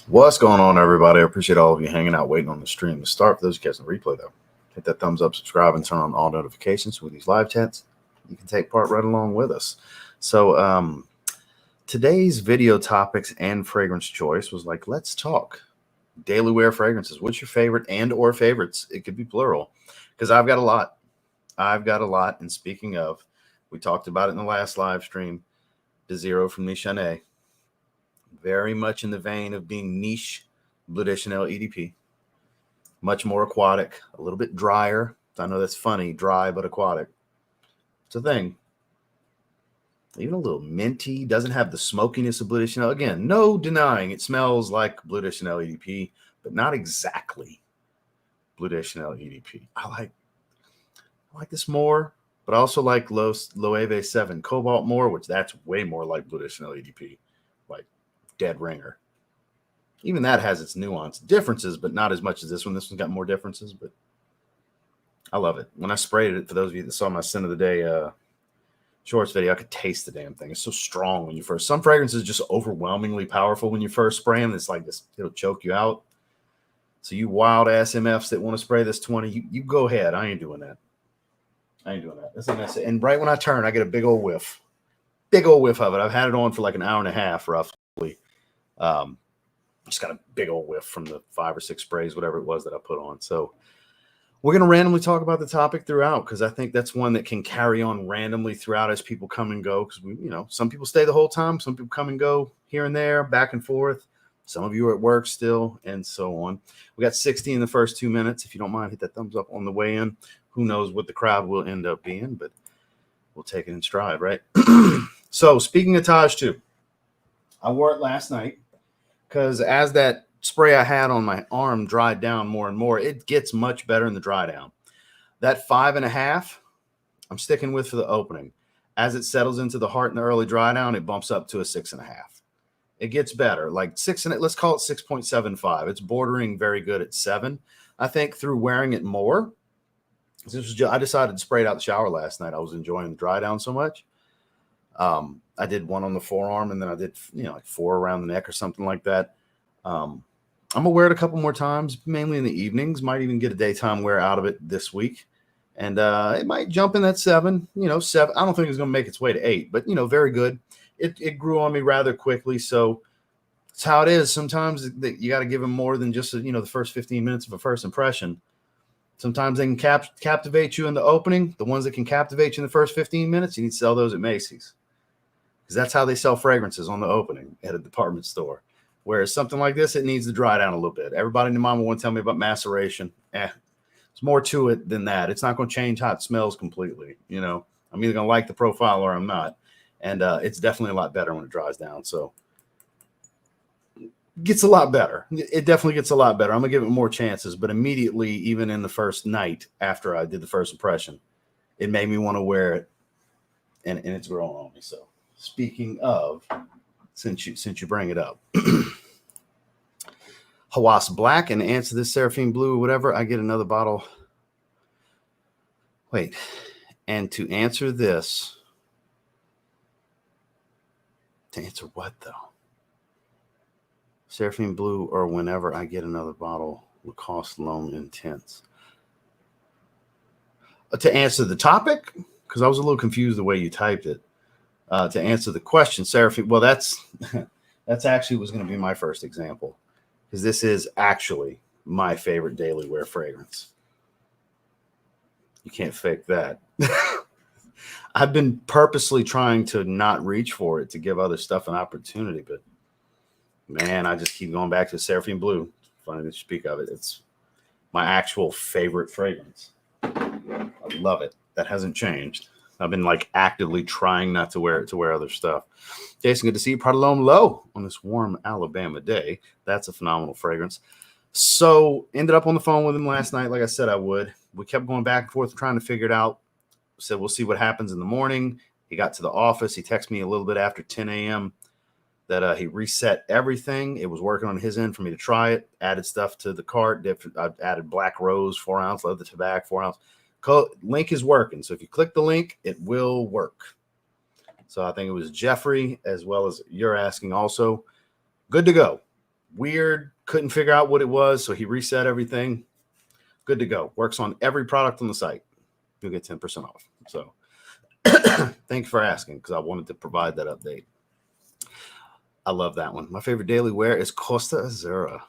What's going on, everybody? I appreciate all of you hanging out, waiting on the stream to start. For those of you guys in replay, though, hit that thumbs up, subscribe, and turn on all notifications with these live chats. You can take part right along with us. So today's video topics and fragrance choice was like, let's talk daily wear fragrances. What's your favorite and/or favorites? It could be plural, because I've got a lot. And speaking of, we talked about it in the last live stream. De Zero from Nichane. Very much in the vein of being niche Bleu de Chanel EDP. Much more aquatic, a little bit drier. I know that's funny, dry but aquatic. It's a thing. Even a little minty, doesn't have the smokiness of Bleu de Chanel. Again, no denying it smells like Bleu de Chanel EDP, but not exactly Bleu de Chanel EDP. I like this more, but I also like Loewe 7 Cobalt more, which that's way more like Bleu de Chanel EDP. Like dead ringer. Even that has its nuance differences, but not as much as this one. This one's got more differences, but I love it. When I sprayed it, for those of you that saw my Scent of the Day shorts video, I could taste the damn thing. It's so strong when you first. Some fragrances are just overwhelmingly powerful when you first spray them. It's like this, it'll choke you out. So you wild ass MFs that want to spray this 20, you go ahead. I ain't doing that. And right when I turn, I get a big old whiff of it. I've had it on for like an hour and a half, roughly. Just got a big old whiff from the 5 or 6 sprays, whatever it was that I put on. So we're going to randomly talk about the topic throughout, because I think that's one that can carry on randomly throughout as people come and go. Because some people stay the whole time, some people come and go here and there, back and forth. Some of you are at work still, and so on. We got 60 in the first 2 minutes. If you don't mind, hit that thumbs up on the way in. Who knows what the crowd will end up being, but we'll take it in stride, right? So speaking of Taj 2, I wore it last night because as that spray I had on my arm dried down more and more, it gets much better in the dry down. That 5.5, I'm sticking with for the opening. As it settles into the heart in the early dry down, it bumps up to a 6.5. It gets better, like 6, and let's call it 6.75. It's bordering very good at 7. I think through wearing it more. I decided to spray it out the shower last night. I was enjoying the dry down so much. I did one on the forearm, and then I did, like 4 around the neck or something like that. I'm gonna wear it a couple more times, mainly in the evenings. Might even get a daytime wear out of it this week, and it might jump in that 7. 7. I don't think it's gonna make its way to 8, but very good. It grew on me rather quickly, so it's how it is. Sometimes you got to give them more than just the first 15 minutes of a first impression. Sometimes they can captivate you in the opening. The ones that can captivate you in the first 15 minutes, you need to sell those at Macy's, because that's how they sell fragrances on the opening at a department store. Whereas something like this, it needs to dry down a little bit. Everybody in the mama want to tell me about maceration. There's more to it than that. It's not going to change how it smells completely. I'm either going to like the profile or I'm not. And it's definitely a lot better when it dries down. So gets a lot better. It definitely gets a lot better. I'm gonna give it more chances, but immediately, even in the first night after I did the first impression, it made me want to wear it, and it's growing on me. So speaking of, since you bring it up, Hawas Black, and answer this Seraphine Blue or whatever, I get another bottle. Wait, and to answer this, to answer what though? Seraphine Blue, or whenever I get another bottle, Lacoste L'Homme Intense. To answer the topic, because I was a little confused the way you typed it. To answer the question, Seraphine, well, that's actually was going to be my first example, because this is actually my favorite daily wear fragrance. You can't fake that. I've been purposely trying to not reach for it to give other stuff an opportunity, but man, I just keep going back to Seraphine Blue. Funny to speak of it. It's my actual favorite fragrance. I love it. That hasn't changed. I've been like actively trying not to wear it to wear other stuff. Jason, good to see you. Prada L'Homme Low on this warm Alabama day. That's a phenomenal fragrance. So ended up on the phone with him last night, like I said I would. We kept going back and forth trying to figure it out. Said we'll see what happens in the morning. He got to the office. He texted me a little bit after 10 a.m. that he reset everything. It was working on his end for me to try it. Added stuff to the cart. I added Black Rose 4 ounce, leather tobacco 4 ounce. Link is working. So if you click the link, it will work. So I think it was Jeffrey, as well as you're asking also. Good to go. weird, couldn't figure out what it was, so he reset everything. Good to go. Works on every product on the site. You'll get 10% off. So thanks for asking, because I wanted to provide that update. I love that one. My favorite daily wear is Costa Azura.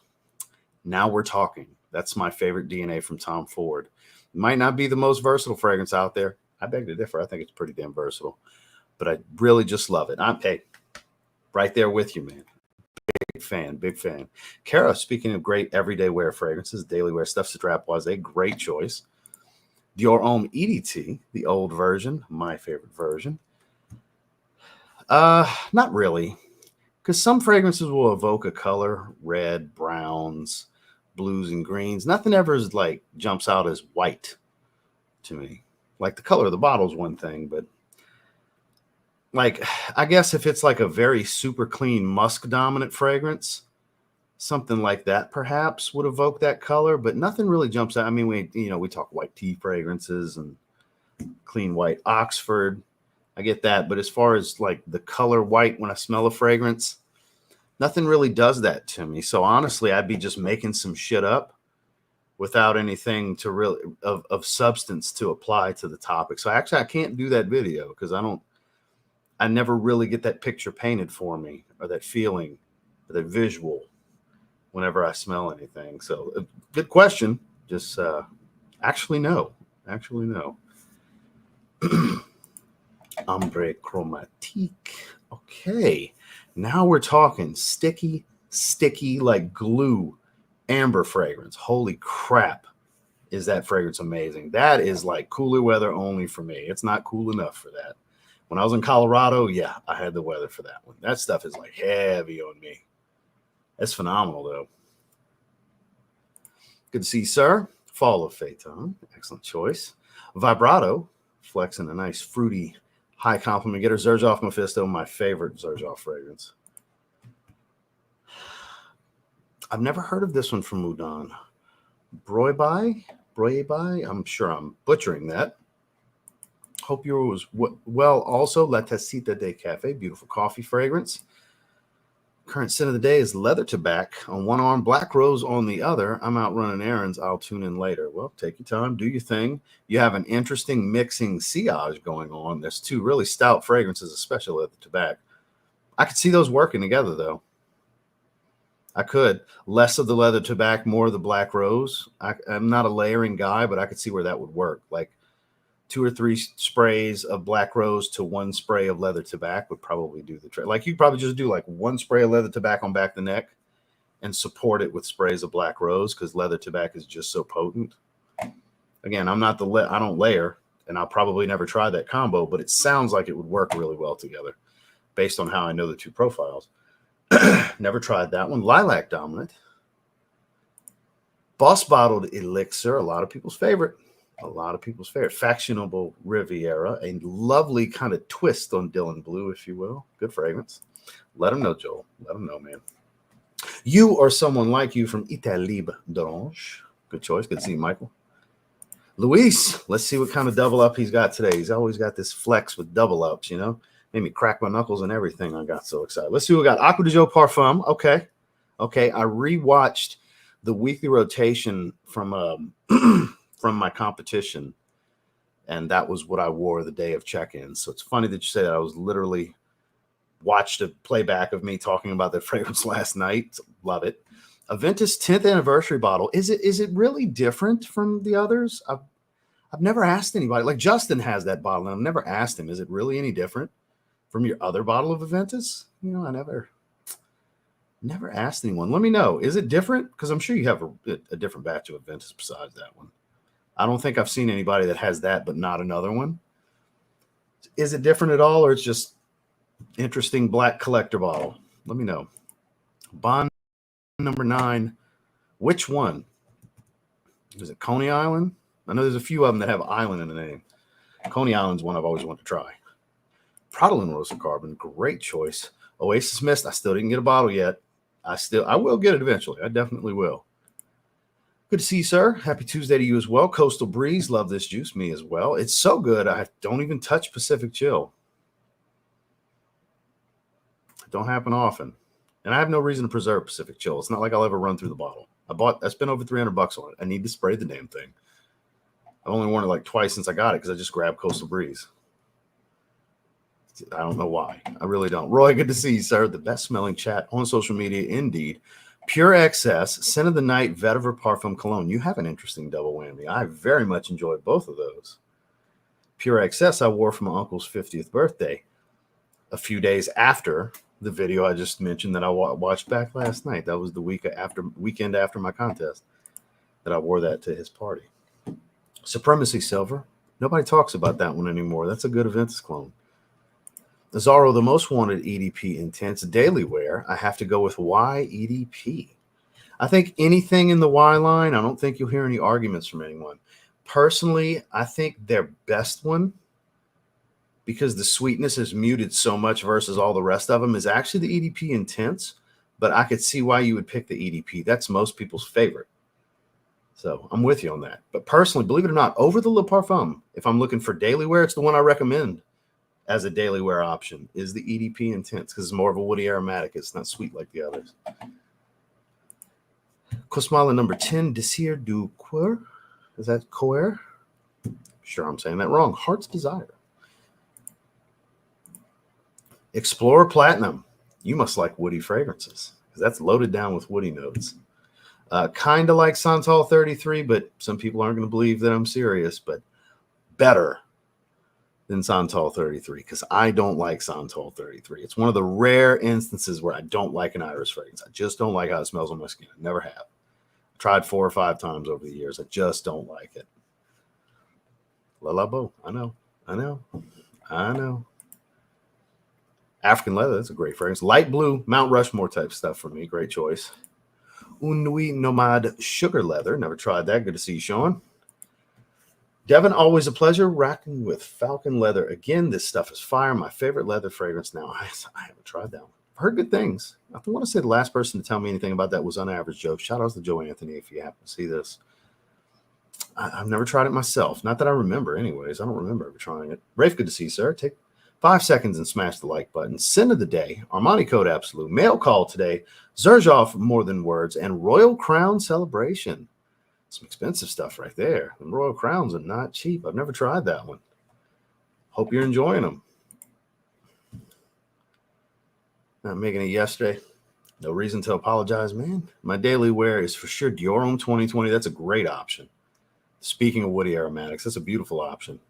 Now we're talking. That's my favorite DNA from Tom Ford. It might not be the most versatile fragrance out there. I beg to differ. I think it's pretty damn versatile, but I really just love it. I'm right there with you, man. Big fan, big fan. Kara, speaking of great everyday wear fragrances, daily wear stuff, Strap was a great choice. Dior Homme EDT, the old version, my favorite version. Not really, because some fragrances will evoke a color, red, browns, blues, and greens. Nothing ever is like jumps out as white to me. Like the color of the bottle is one thing, but like, I guess if it's like a very super clean musk dominant fragrance, something like that perhaps would evoke that color, but nothing really jumps out. I mean, we talk white tea fragrances and clean white Oxford. I get that. But as far as like the color white, when I smell a fragrance, nothing really does that to me. So honestly, I'd be just making some shit up without anything to really of substance to apply to the topic. So actually I can't do that video because I never really get that picture painted for me, or that feeling, or that visual whenever I smell anything. So good question. Just actually no. Ombre chromatique. Okay. Now we're talking sticky like glue amber fragrance. Holy crap. Is that fragrance amazing? That is like cooler weather only for me. It's not cool enough for that. When I was in Colorado, yeah, I had the weather for that one. That stuff is like heavy on me. That's phenomenal, though. Good to see you, sir. Fall of Phaeton. Excellent choice. Vibrato. Flexing a nice fruity high compliment getter. Xerjoff Mephisto, my favorite Xerjoff fragrance. I've never heard of this one from Udon. Broibai. I'm sure I'm butchering that. Hope yours was well. Also, La Tacita de Cafe, beautiful coffee fragrance. Current scent of the day is leather tobacco on one arm, black rose on the other. I'm out running errands. I'll tune in later. Well, take your time, do your thing. You have an interesting mixing sillage going on. There's two really stout fragrances, especially leather tobacco. I could see those working together, though. I could. Less of the leather tobacco, more of the black rose. I'm not a layering guy, but I could see where that would work. Like 2 or 3 sprays of black rose to 1 spray of leather tobacco would probably do the trick. Like you'd probably just do like 1 spray of leather tobacco on back of the neck and support it with sprays of black rose, because leather tobacco is just so potent. Again, I don't layer, and I'll probably never try that combo, but it sounds like it would work really well together based on how I know the two profiles. Never tried that one. Lilac dominant. Boss bottled elixir, a lot of people's favorite. Fashionable Riviera, a lovely kind of twist on Dylan Blue, if you will. Good fragrance. Let them know, Joel. Let them know, man. You or someone like you from Italib d'Orange. Good choice. Good to see you, Michael. Luis, let's see what kind of double up he's got today. He's always got this flex with double ups, you know. Made me crack my knuckles and everything. I got so excited. Let's see what we got. Acqua di Gio Parfum. Okay. I rewatched the weekly rotation from from my competition, and that was what I wore the day of check-in. So it's funny that you say that. I was literally watched a playback of me talking about that fragrance last night. Love it. Aventus 10th anniversary bottle. Is it really different from the others? I've never asked anybody. Like Justin has that bottle, and I've never asked him, is it really any different from your other bottle of Aventus? You know, I never asked anyone. Let me know. Is it different? Because I'm sure you have a different batch of Aventus besides that one. I don't think I've seen anybody that has that, but not another one. Is it different at all, or it's just interesting black collector bottle? Let me know. Bond number 9. Which one? Is it Coney Island? I know there's a few of them that have island in the name. Coney Island's one I've always wanted to try. Pradelin Rosa Carbon, great choice. Oasis Mist, I still didn't get a bottle yet. I will get it eventually. I definitely will. Good to see you, sir. Happy Tuesday to you as well. Coastal Breeze, love this juice. Me as well. It's so good, I don't even touch Pacific Chill. It don't happen often. And I have no reason to preserve Pacific Chill. It's not like I'll ever run through the bottle. I spent over $300 on it. I need to spray the damn thing. I've only worn it like twice since I got it because I just grabbed Coastal Breeze. I don't know why. I really don't. Roy, good to see you, sir. The best smelling chat on social media, indeed. Pure Excess, Scent of the Night, Vetiver Parfum Cologne. You have an interesting double whammy. I very much enjoyed both of those. Pure Excess I wore for my uncle's 50th birthday a few days after the video I just mentioned that I watched back last night. That was the weekend after my contest that I wore that to his party. Supremacy Silver. Nobody talks about that one anymore. That's a good Aventus clone. Zorro, the most wanted EDP Intense daily wear. I have to go with Y EDP. I think anything in the Y line, I don't think you'll hear any arguments from anyone. Personally, I think their best one, because the sweetness is muted so much versus all the rest of them, is actually the EDP Intense. But I could see why you would pick the EDP. That's most people's favorite. So I'm with you on that. But personally, believe it or not, Over the Le Parfum, if I'm looking for daily wear, it's the one I recommend as a daily wear option, is the EDP Intense, because it's more of a woody aromatic. It's not sweet like the others. Cosmala number 10, Desir du Coeur. Is that Coeur? Sure, I'm saying that wrong. Heart's Desire. Explorer Platinum. You must like woody fragrances, because that's loaded down with woody notes. Kind of like Santal 33, but some people aren't going to believe that I'm serious, but better than Santal 33, because I don't like Santal 33. It's one of the rare instances where I don't like an iris fragrance. I just don't like how it smells on my skin. I never have. I tried 4 or 5 times over the years. I just don't like it. La La Beau. I know. African Leather, that's a great fragrance. Light blue, Mount Rushmore type stuff for me. Great choice. Un Nuit Nomade Sugar Leather. Never tried that. Good to see you, Sean. Devin, always a pleasure. Rocking with Falcon Leather. Again, this stuff is fire. My favorite leather fragrance now. I haven't tried that one. I've heard good things. I want to say the last person to tell me anything about that was Unaverage Joe. Shout out to Joe Anthony if you happen to see this. I've never tried it myself. Not that I remember anyways. I don't remember ever trying it. Rafe, good to see you, sir. Take 5 seconds and smash the like button. Sin of the day, Armani Code Absolute, Mail Call today, Zerjoff More Than Words, and Royal Crown Celebration. Some expensive stuff right there. The Royal Crowns are not cheap. I've never tried that one. Hope you're enjoying them. Not making it yesterday. No reason to apologize, man. My daily wear is for sure Dior Homme 2020. That's a great option. Speaking of woody aromatics, that's a beautiful option.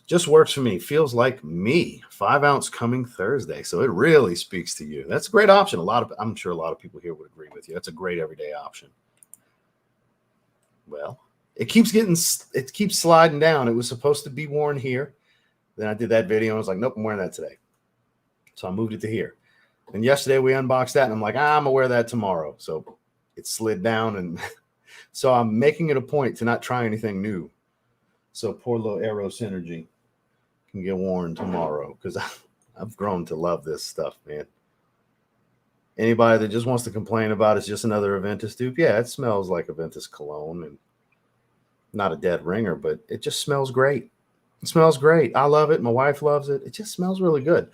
Just works for me. Feels like me. 5 ounce coming Thursday. So it really speaks to you. That's a great option. I'm sure a lot of people here would agree with you. That's a great everyday option. Well, it keeps sliding down. It was supposed to be worn here. Then I did that video and I was like, nope, I'm wearing that today. So I moved it to here. And yesterday we unboxed that and I'm like, I'm gonna wear that tomorrow. So it slid down, and so I'm making it a point to not try anything new. So poor little Aero Synergy can get worn tomorrow, because I've grown to love this stuff, man. Anybody that just wants to complain about it's just another Aventus dupe, yeah, it smells like Aventus cologne, and not a dead ringer, but it just smells great. It smells great. I love it. My wife loves it. It just smells really good.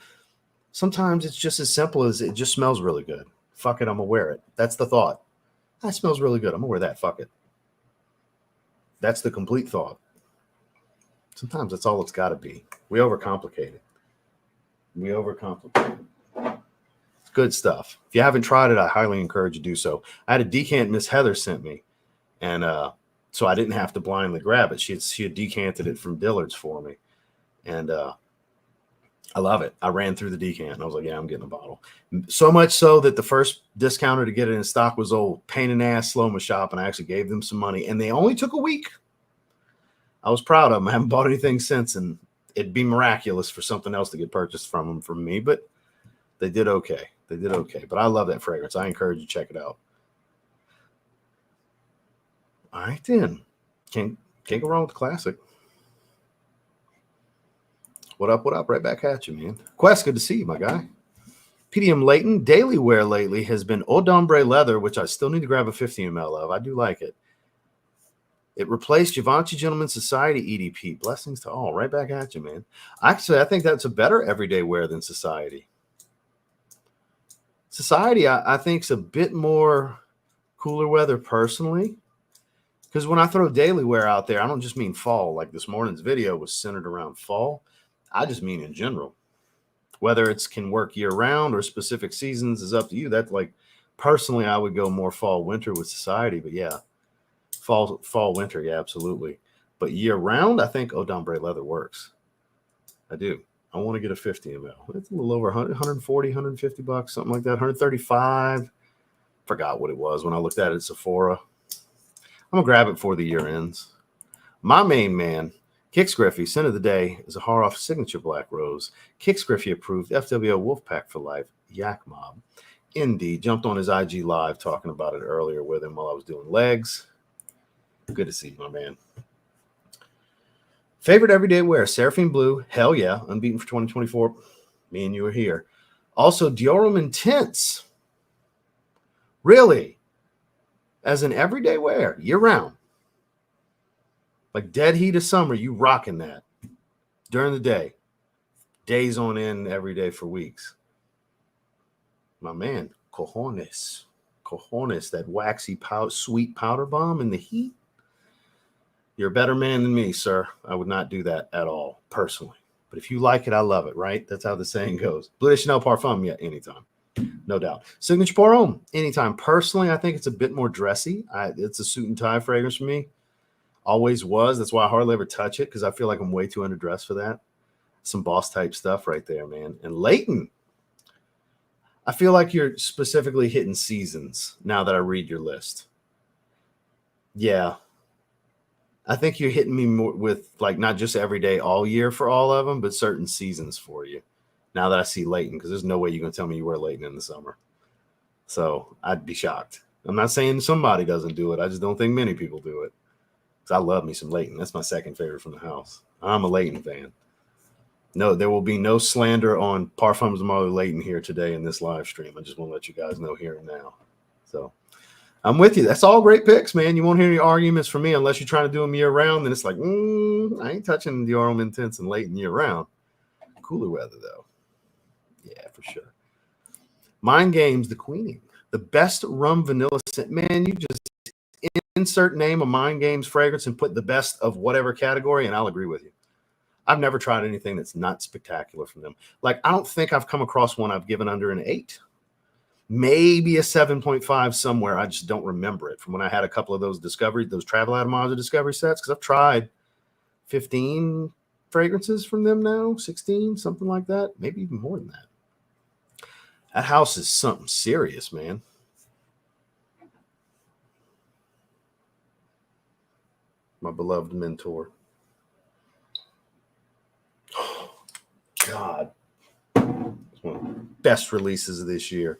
Sometimes it's just as simple as it just smells really good. Fuck it, I'm gonna wear it. That's the thought. That smells really good. I'm gonna wear that. Fuck it. That's the complete thought. Sometimes that's all it's got to be. We overcomplicate it. It's good stuff. If you haven't tried it, I highly encourage you to do so. I had a decant Miss Heather sent me, and so I didn't have to blindly grab it. She had decanted it from Dillard's for me, and I love it. I ran through the decant, and I was like, yeah, I'm getting a bottle. So much so that the first discounter to get it in stock was old pain in the ass Sloma Shop, and I actually gave them some money, and they only took a week. I was proud of them. I haven't bought anything since, and it'd be miraculous for something else to get purchased from me, but they did okay. But I love that fragrance. I encourage you to check it out. All right, then. Can't go wrong with the classic. What up? Right back at you, man. Quest, good to see you, my guy. PDM Layton, daily wear lately has been Eau d'Ombre Leather, which I still need to grab a 50 ml of. I do like it. It replaced Givenchy Gentleman's Society EDP. Blessings to all. Right back at you, man. Actually, I think that's a better everyday wear than Society. Society, I think, is a bit more cooler weather personally. Because when I throw daily wear out there, I don't just mean fall. Like this morning's video was centered around fall. I just mean in general. Whether it can work year round or specific seasons is up to you. That's like, personally, I would go more fall winter with society. But yeah, fall winter, yeah, absolutely. But year round, I think O'Dombre leather works. I do. I want to get a 50 ml. It's a little over 100, 140, 150 bucks, something like that. 135. Forgot what it was when I looked at it at Sephora. I'm gonna grab it before the year ends. My main man, Kix Griffey, scent of the day is a Haroff Signature Black Rose. Kix Griffey approved FWO Wolfpack for life. Yak Mob. Indeed, jumped on his IG live talking about it earlier with him while I was doing legs. Good to see you, my man. Favorite everyday wear, Seraphine Blue. Hell yeah, unbeaten for 2024. Me and you are here. Also, Diorum Intense. Really? As an everyday wear, year round. Like dead heat of summer, you rocking that. During the day. Days on end every day for weeks. My man, cojones. Cojones, that waxy, sweet powder bomb in the heat. You're a better man than me, sir. I would not do that at all, personally. But if you like it, I love it, right? That's how the saying goes. Bleu de Chanel Parfum, yeah, anytime. No doubt. Signature Pour Homme, anytime. Personally, I think it's a bit more dressy. It's a suit and tie fragrance for me. Always was. That's why I hardly ever touch it, because I feel like I'm way too underdressed for that. Some boss type stuff right there, man. And Leighton, I feel like you're specifically hitting seasons now that I read your list. Yeah. I think you're hitting me more with like not just every day all year for all of them, but certain seasons for you. Now that I see Leighton, because there's no way you're going to tell me you wear Leighton in the summer. So I'd be shocked. I'm not saying somebody doesn't do it. I just don't think many people do it. Because I love me some Leighton. That's my second favorite from the house. I'm a Leighton fan. No, there will be no slander on Parfums de Marley Leighton here today in this live stream. I just want to let you guys know here and now. So I'm with you. That's all great picks, man. You won't hear any arguments from me unless you're trying to do them year round. Then it's like, I ain't touching the Diorum Intense and Leighton year round. Cooler weather, though. Yeah, for sure. Mind Games, the Queening. The best rum vanilla scent. Man, you just insert name of Mind Games fragrance and put the best of whatever category, and I'll agree with you. I've never tried anything that's not spectacular from them. Like, I don't think I've come across one I've given under an 8. Maybe a 7.5 somewhere. I just don't remember it from when I had a couple of those Travel Atomizer Discovery sets, because I've tried 15 fragrances from them now, 16, something like that, maybe even more than that. That house is something serious, man. My beloved mentor. Oh, God. It's one of the best releases of this year.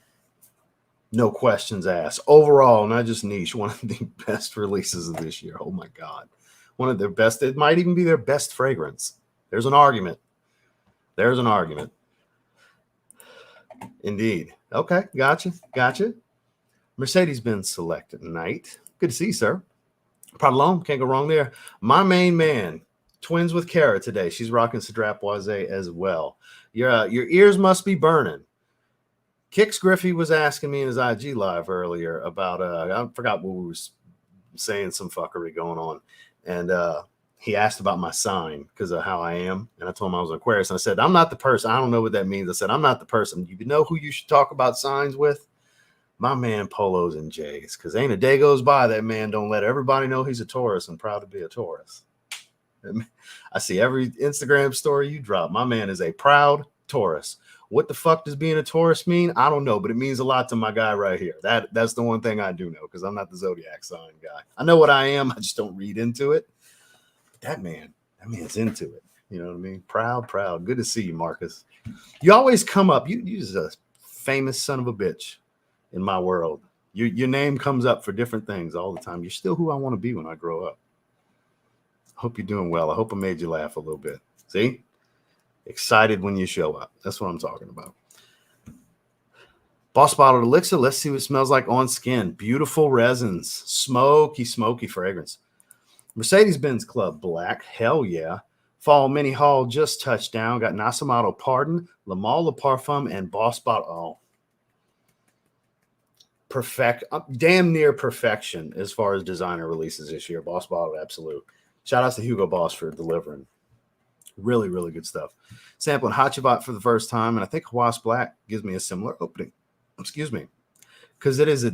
No questions asked. Overall, not just niche, one of the best releases of this year. Oh, my God. One of their best. It might even be their best fragrance. There's an argument. There's an argument. Indeed. Okay. Gotcha. Gotcha. Mercedes-Benz Select at night. Good to see you, sir. Pardon, can't go wrong there. My main man, twins with Kara today. She's rocking Cedrat Boisé as well. Your ears must be burning. Kix Griffey was asking me in his IG live earlier about I forgot what we were saying, some fuckery going on, and he asked about my sign because of how I am, and I told him I was an Aquarius, and I said I'm not the person. I don't know what that means. I said I'm not the person. You know who you should talk about signs with? My man Polos and Jays, because ain't a day goes by that man don't let everybody know he's a Taurus and proud to be a Taurus. I see every Instagram story you drop. My man is a proud Taurus. What the fuck does being a Taurus mean? I don't know, but it means a lot to my guy right here. That's the one thing I do know, because I'm not the zodiac sign guy. I know what I am. I just don't read into it. That man's into it. You know what I mean? Proud. Good to see you, Marcus. You always come up. You're just a famous son of a bitch in my world. Your name comes up for different things all the time. You're still who I want to be when I grow up. Hope you're doing well. I hope I made you laugh a little bit. See? Excited when you show up. That's what I'm talking about. Boss Bottled Elixir. Let's see what it smells like on skin. Beautiful resins. Smoky fragrance. Mercedes-Benz Club Black. Hell yeah. Fall Mini Haul just touched down. Got Nasamato Pardon, Lamal Le Parfum, and Boss Bottle. Oh. damn near perfection as far as designer releases this year. Boss Bottle Absolute. Shout out to Hugo Boss for delivering. Really, really good stuff. Sampling Hachibat for the first time, and I think Hawas Black gives me a similar opening. Excuse me. Because it is a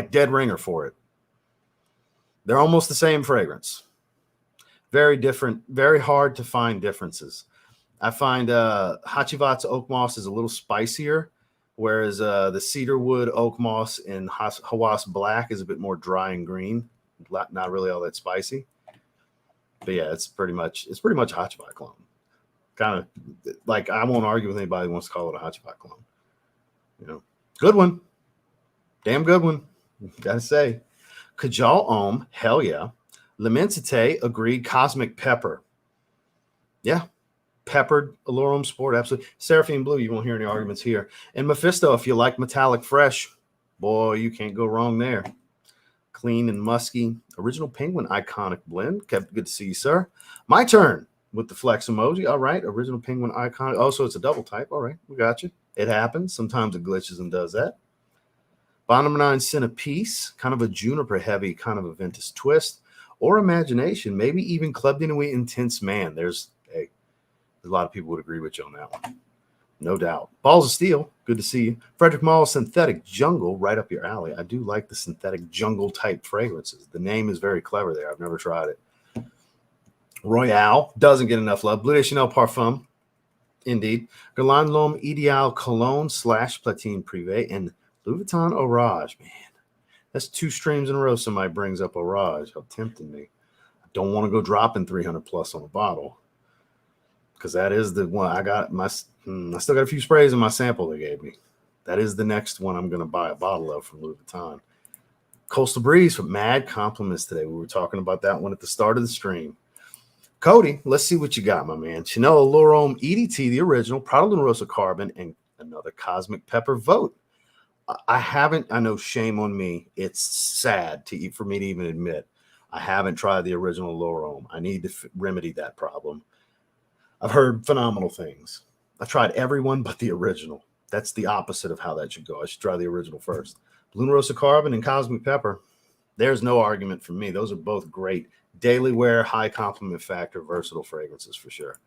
dead ringer for it. They're almost the same fragrance. Very different, very hard to find differences. I find Hachivat's Oak Moss is a little spicier, whereas the Cedarwood Oak Moss in Hawas Black is a bit more dry and green. Not really all that spicy. But yeah, it's pretty much Hachivat clone. Kind of like, I won't argue with anybody who wants to call it a Hachivat clone. You know, good one. Damn good one. Gotta say. Kajal Ohm, hell yeah. L'Immensité, agreed. Cosmic Pepper. Yeah. Peppered Allure Homme Sport, absolutely. Seraphine Blue, you won't hear any arguments here. And Mephisto, if you like metallic fresh, boy, you can't go wrong there. Clean and musky. Original Penguin, iconic blend. Good to see you, sir. My turn with the flex emoji. All right. Original Penguin, iconic. Oh, so it's a double type. All right. We got you. It happens. Sometimes it glitches and does that. Bond number 9, Centerpiece. Kind of a juniper heavy, kind of a Ventus twist. Or Imagination. Maybe even Club de Nuit Intense Man. There's a lot of people would agree with you on that one. No doubt. Balls of Steel. Good to see you. Frederick Malle Synthetic Jungle. Right up your alley. I do like the synthetic jungle type fragrances. The name is very clever there. I've never tried it. Royale. Doesn't get enough love. Bleu de Chanel Parfum. Indeed. Guerlain L'Homme Ideal Cologne / Platine Privé. And Louis Vuitton Orage. Man, that's 2 streams in a row somebody brings up Orage. How tempting me. I don't want to go dropping 300 plus on a bottle. Because that is the one I got. I still got a few sprays in my sample they gave me. That is the next one I'm going to buy a bottle of from Louis Vuitton. Coastal Breeze for mad compliments today. We were talking about that one at the start of the stream. Cody, let's see what you got, my man. Chanel Allure Homme EDT, the original, Prada Luna Rossa Carbon, and another Cosmic Pepper vote. I know, shame on me. It's sad for me to even admit I haven't tried the original Allure Homme. I need to remedy that problem. I've heard phenomenal things. I tried everyone but the original. That's the opposite of how that should go. I should try the original first. Luna Rossa Carbon and Cosmic Pepper. There's no argument for me. Those are both great daily wear, high compliment factor, versatile fragrances for sure.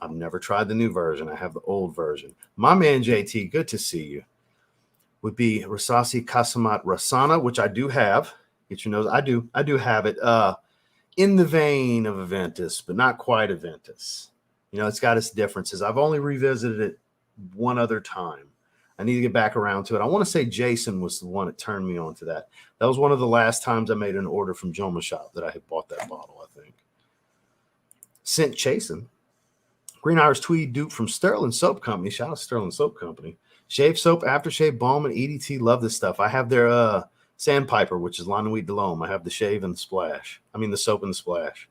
I've never tried the new version. I have the old version. My man JT, good to see you. Would be Rasasi Kasamat Rasana, which I do have. Get your nose. I do have it. In the vein of a Ventus, but not quite a Ventus. You know, it's got its differences. I've only revisited it one other time. I need to get back around to it. I want to say Jason was the one that turned me on to that. That was one of the last times I made an order from Joma Shop that I had bought that bottle, I think. Scent Chasin. Green Irish Tweed dupe from Sterling Soap Company. Shout out to Sterling Soap Company. Shave Soap, Aftershave, Balm, and EDT. Love this stuff. I have their Sandpiper, which is La Nuit de l'Homme. I have the shave and the splash. I mean, the soap and the splash.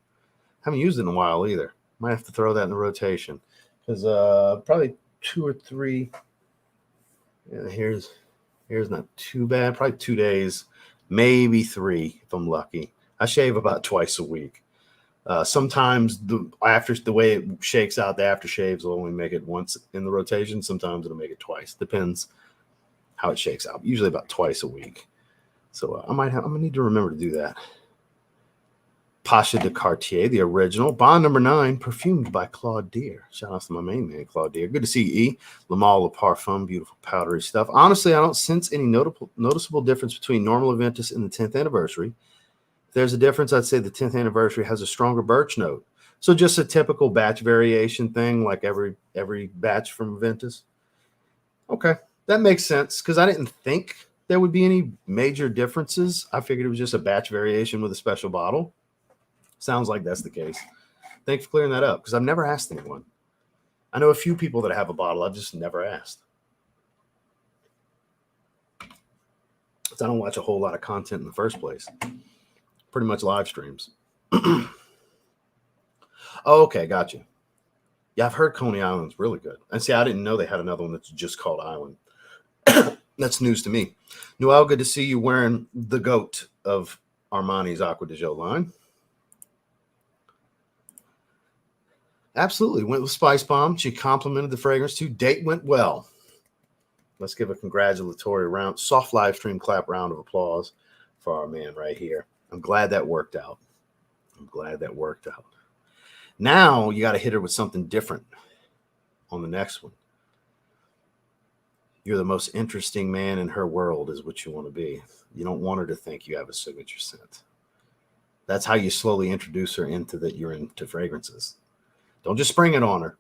Haven't used it in a while either. Might have to throw that in the rotation because probably 2 or 3. Yeah, here's not too bad. Probably 2 days, maybe 3 if I'm lucky. I shave about twice a week. Sometimes the way it shakes out, the aftershaves will only make it once in the rotation. Sometimes it'll make it twice. Depends how it shakes out. Usually about twice a week. So I'm gonna need to remember to do that. Pasha de Cartier, the original. Bond number 9, perfumed by Claude Deer. Shout out to my main man, Claude Deer. Good to see you, E. Le Male Le Parfum, beautiful powdery stuff. Honestly, I don't sense any noticeable difference between normal Aventus and the 10th anniversary. If there's a difference, I'd say the 10th anniversary has a stronger birch note. So just a typical batch variation thing, like every batch from Aventus. Okay, that makes sense because I didn't think there would be any major differences. I figured it was just a batch variation with a special bottle. Sounds like that's the case. Thanks for clearing that up because I've never asked anyone. I know a few people that have a bottle. I've just never asked. Because I don't watch a whole lot of content in the first place. Pretty much live streams. Oh, okay, got you. Yeah, I've heard Coney Island's really good. And see, I didn't know they had another one that's just called Island. That's news to me. Noel, good to see you wearing the goat of Armani's Acqua di Gio line. Absolutely. Went with Spice Bomb. She complimented the fragrance too. Date went well. Let's give a congratulatory round, soft live stream clap round of applause for our man right here. I'm glad that worked out. I'm glad that worked out. Now you got to hit her with something different on the next one. You're the most interesting man in her world is what you want to be. You don't want her to think you have a signature scent. That's how you slowly introduce her into that you're into fragrances. Don't just spring it on her.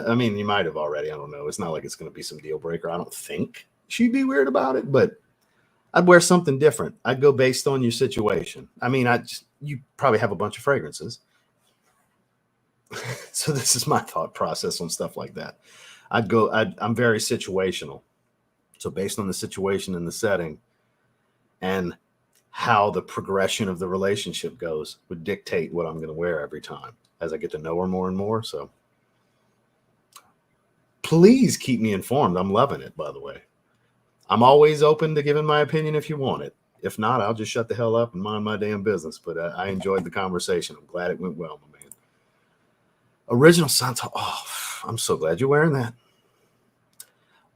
I mean, you might have already. I don't know. It's not like it's going to be some deal breaker. I don't think she'd be weird about it, but I'd wear something different. I'd go based on your situation. I mean, you probably have a bunch of fragrances. So this is my thought process on stuff like that. I'm very situational. So based on the situation and the setting and how the progression of the relationship goes would dictate what I'm going to wear every time as I get to know her more and more. So please keep me informed. I'm loving it, by the way. I'm always open to giving my opinion if you want it. If not, I'll just shut the hell up and mind my damn business. But I enjoyed the conversation. I'm glad it went well, my man. Original Santo. Oh, I'm so glad you're wearing that.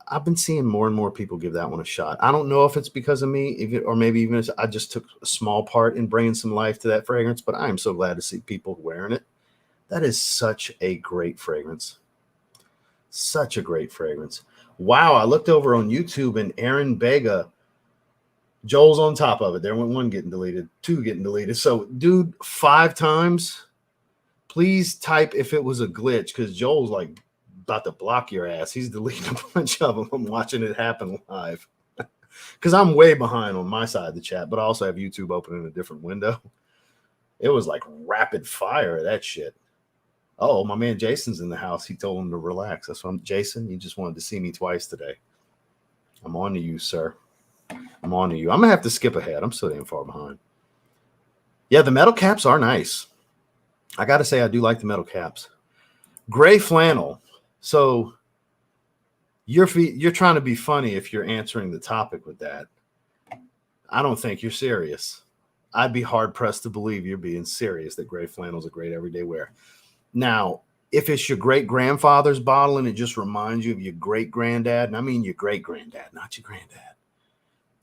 I've been seeing more and more people give that one a shot. I don't know if it's because of me, or maybe even if I just took a small part in bringing some life to that fragrance, but I am so glad to see people wearing it. That is such a great fragrance. Such a great fragrance. Wow, I looked over on YouTube and Aaron Bega, Joel's on top of it. There went one getting deleted, two getting deleted. So, dude, 5 times. Please type if it was a glitch, because Joel's like about to block your ass. He's deleting a bunch of them. I'm watching it happen live because I'm way behind on my side of the chat, but I also have YouTube open in a different window. It was like rapid fire, that shit. Oh, my man Jason's in the house. He told him to relax. That's why Jason, you just wanted to see me twice today. I'm on to you, sir. I'm on to you. I'm going to have to skip ahead. I'm so damn far behind. Yeah, the metal caps are nice. I got to say, I do like the metal caps. Gray flannel. So you're trying to be funny if you're answering the topic with that. I don't think you're serious. I'd be hard-pressed to believe you're being serious that gray flannel is a great everyday wear. Now, if it's your great-grandfather's bottle and it just reminds you of your great-granddad, and I mean your great-granddad, not your granddad,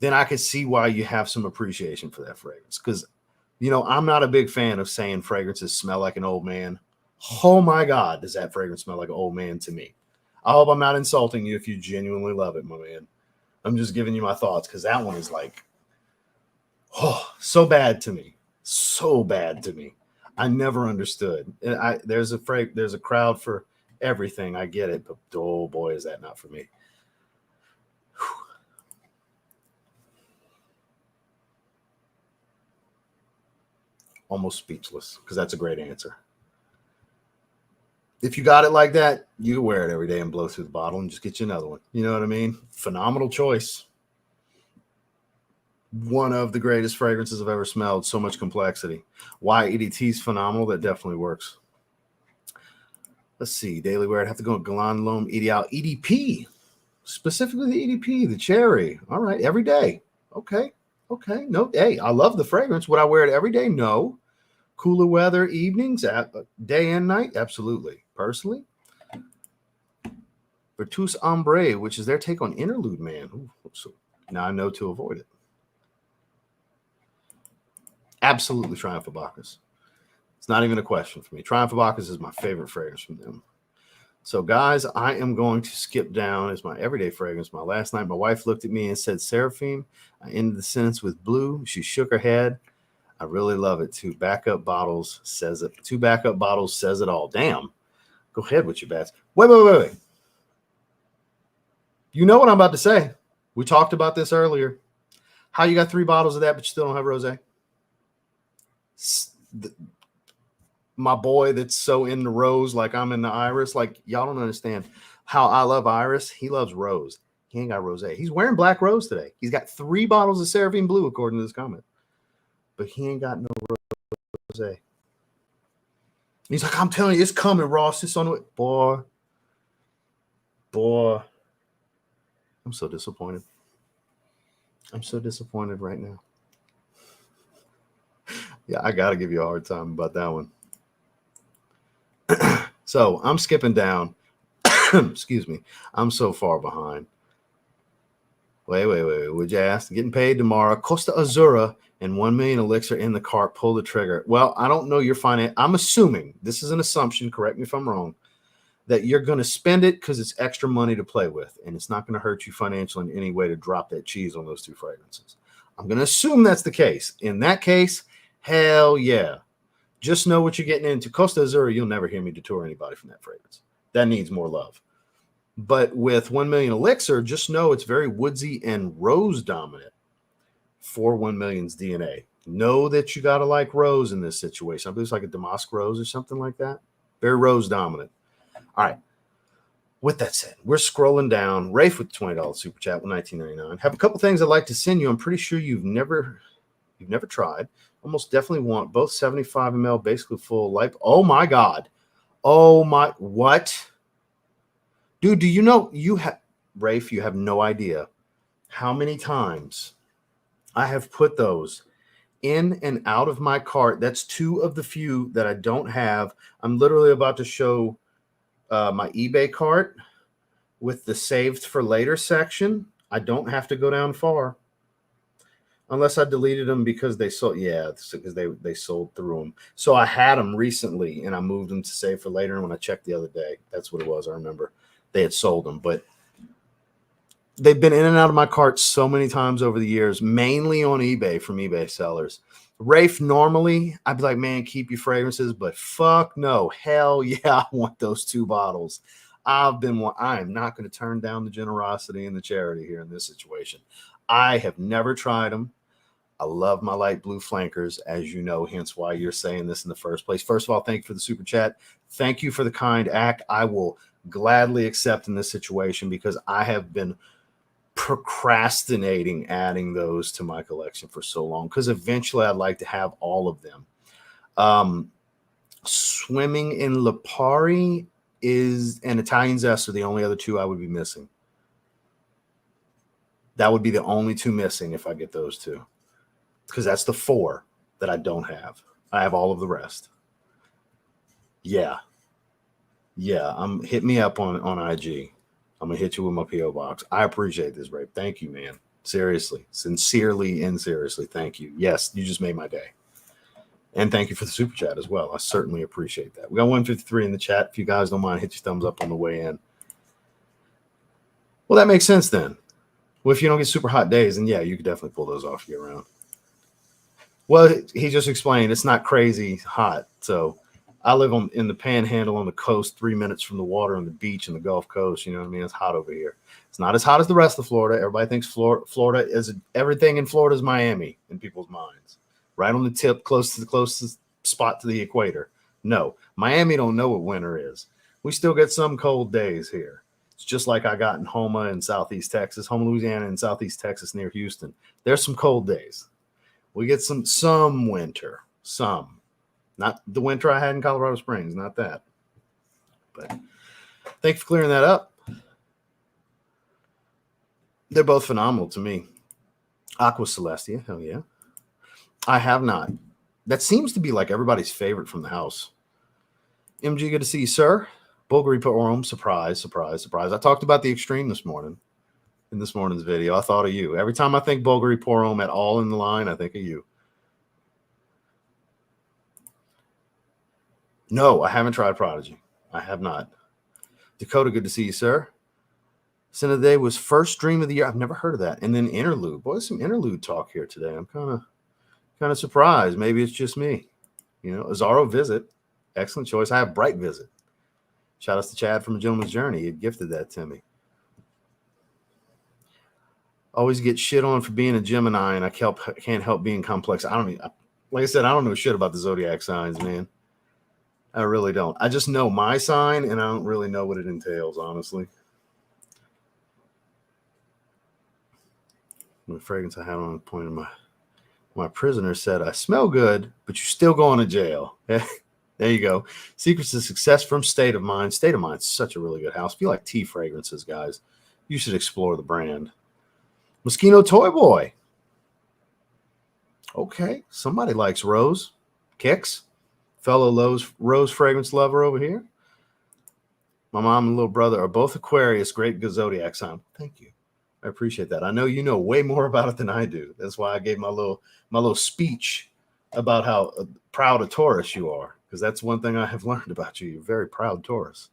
then I could see why you have some appreciation for that fragrance. Because, you know, I'm not a big fan of saying fragrances smell like an old man. Oh, my God, does that fragrance smell like an old man to me? I hope I'm not insulting you if you genuinely love it, my man. I'm just giving you my thoughts because that one is like, oh, so bad to me. So bad to me. I never understood. There's a crowd for everything. I get it, but oh boy, is that not for me. Whew. Almost speechless because that's a great answer. If you got it like that, you wear it every day and blow through the bottle and just get you another one. You know what I mean? Phenomenal choice. One of the greatest fragrances I've ever smelled. So much complexity. Why EDT is phenomenal. That definitely works. Let's see. Daily wear. I'd have to go with Galan L'Homme Ideal EDP. Specifically the EDP, the cherry. All right. Every day. Okay. Okay. No. Hey, I love the fragrance. Would I wear it every day? No. Cooler weather evenings, day and night? Absolutely. Personally. Virtus Ombre, which is their take on Interlude Man. Ooh, so now I know to avoid it. Absolutely Triumph of Bacchus. It's not even a question for me. Triumph of Bacchus is my favorite fragrance from them. So, guys, I am going to skip down as my everyday fragrance. My last night, my wife looked at me and said, Seraphim. I ended the sentence with blue. She shook her head. I really love it. 2 backup bottles says it. 2 backup bottles says it all. Damn. Go ahead with your bats. Wait. You know what I'm about to say. We talked about this earlier. How you got 3 bottles of that, but you still don't have rosé? My boy that's so into rose like I'm into iris. Like, y'all don't understand how I love iris. He loves rose. He ain't got rosé. He's wearing black rose today. He's got 3 bottles of Seraphim Blue, according to this comment. But he ain't got no rosé. He's like, I'm telling you, it's coming, Ross. It's on the way. Boy. I'm so disappointed. I'm so disappointed right now. Yeah, I got to give you a hard time about that one. So I'm skipping down. Excuse me. I'm so far behind. Wait. Would you ask? Getting paid tomorrow. Costa Azura and 1 million elixir in the cart. Pull the trigger. Well, I don't know your finance. I'm assuming, this is an assumption, correct me if I'm wrong, that you're going to spend it because it's extra money to play with, and it's not going to hurt you financially in any way to drop that cheese on those two fragrances. I'm going to assume that's the case. In that case, hell yeah. Just know what you're getting into. Costa Azura, you'll never hear me detour anybody from that fragrance. That needs more love. But with 1 million elixir, just know it's very woodsy and rose dominant for 1 million's DNA. Know that you got to like rose in this situation. I believe it's like a Damask rose or something like that. Very rose dominant. All right. With that said, we're scrolling down. Rafe with the $20 super chat with $19.99. Have a couple things I'd like to send you. I'm pretty sure you've never tried. Almost definitely want both 75 ml, basically full light. Oh my God. Oh my, what? Dude, do you know Rafe, you have no idea how many times I have put those in and out of my cart. That's two of the few that I don't have. I'm literally about to show my eBay cart with the saved for later section. I don't have to go down far unless I deleted them because they sold. Yeah, because they sold through them. So I had them recently and I moved them to save for later. And when I checked the other day, that's what it was. I remember they had sold them, but they've been in and out of my cart so many times over the years, mainly on eBay from eBay sellers. Rafe, normally I'd be like, man, keep your fragrances, but fuck no. Hell yeah, I want those two bottles. I am not going to turn down the generosity and the charity here in this situation. I have never tried them. I love my light blue flankers, as you know, hence why you're saying this in the first place. First of all, thank you for the super chat. Thank you for the kind act. I will gladly accept in this situation because I have been procrastinating adding those to my collection for so long because eventually I'd like to have all of them. Swimming in Lipari and Italian Zest are the only other two I would be missing. That would be the only two missing if I get those two, because that's the 4 that I don't have. I have all of the rest. Yeah. Hit me up on IG. I'm gonna hit you with my PO box. I appreciate this, Rafe. Thank you, man. Seriously, sincerely and seriously, thank you. Yes, you just made my day. And thank you for the super chat as well. I certainly appreciate that. We got 153 in the chat. If you guys don't mind, hit your thumbs up on the way in. Well, that makes sense then. Well, if you don't get super hot days, then yeah, you could definitely pull those off year round. Well, he just explained it's not crazy hot. So I live in the Panhandle on the coast, 3 minutes from the water on the beach and the Gulf Coast. You know what I mean? It's hot over here. It's not as hot as the rest of Florida. Everybody thinks Florida is everything in Florida is Miami in people's minds. Right on the tip, close to the closest spot to the equator. No, Miami don't know what winter is. We still get some cold days here. It's just like I got in Houma in Southeast Texas, Houma, Louisiana, and Southeast Texas near Houston. There's some cold days. We get some winter, some. Not the winter I had in Colorado Springs, not that. But thanks for clearing that up. They're both phenomenal to me. Aqua Celestia, hell yeah. I have not. That seems to be like everybody's favorite from the house. MG, good to see you, sir. Bulgari Porum, surprise. I talked about the extreme this morning in this morning's video. I thought of you. Every time I think Bulgari Porum at all in the line, I think of you. No, I haven't tried Prodigy. I have not. Dakota, good to see you, sir. Sin of the Day was first dream of the year. I've never heard of that. And then interlude. Boy, some interlude talk here today. I'm kind of surprised. Maybe it's just me. You know, Azaro Visit. Excellent choice. I have Bright Visit. Shout out to Chad from A Gentleman's Journey. He gifted that to me. Always get shit on for being a Gemini, and I can't help being complex. Like I said, I don't know shit about the zodiac signs, man. I really don't. I just know my sign, and I don't really know what it entails, honestly. The fragrance I had on the point of my prisoner said, I smell good, but you're still going to jail. There you go. Secrets to Success from State of Mind. State of Mind is such a really good house. If you like tea fragrances, guys, you should explore the brand. Moschino Toy Boy. Okay, somebody likes Rose. Kicks. Fellow Rose fragrance lover over here. My mom and little brother are both Aquarius. Great zodiac sign. Thank you. I appreciate that. I know you know way more about it than I do. That's why I gave my little speech about how proud a Taurus you are, because that's one thing I have learned about you. You're a very proud Taurus.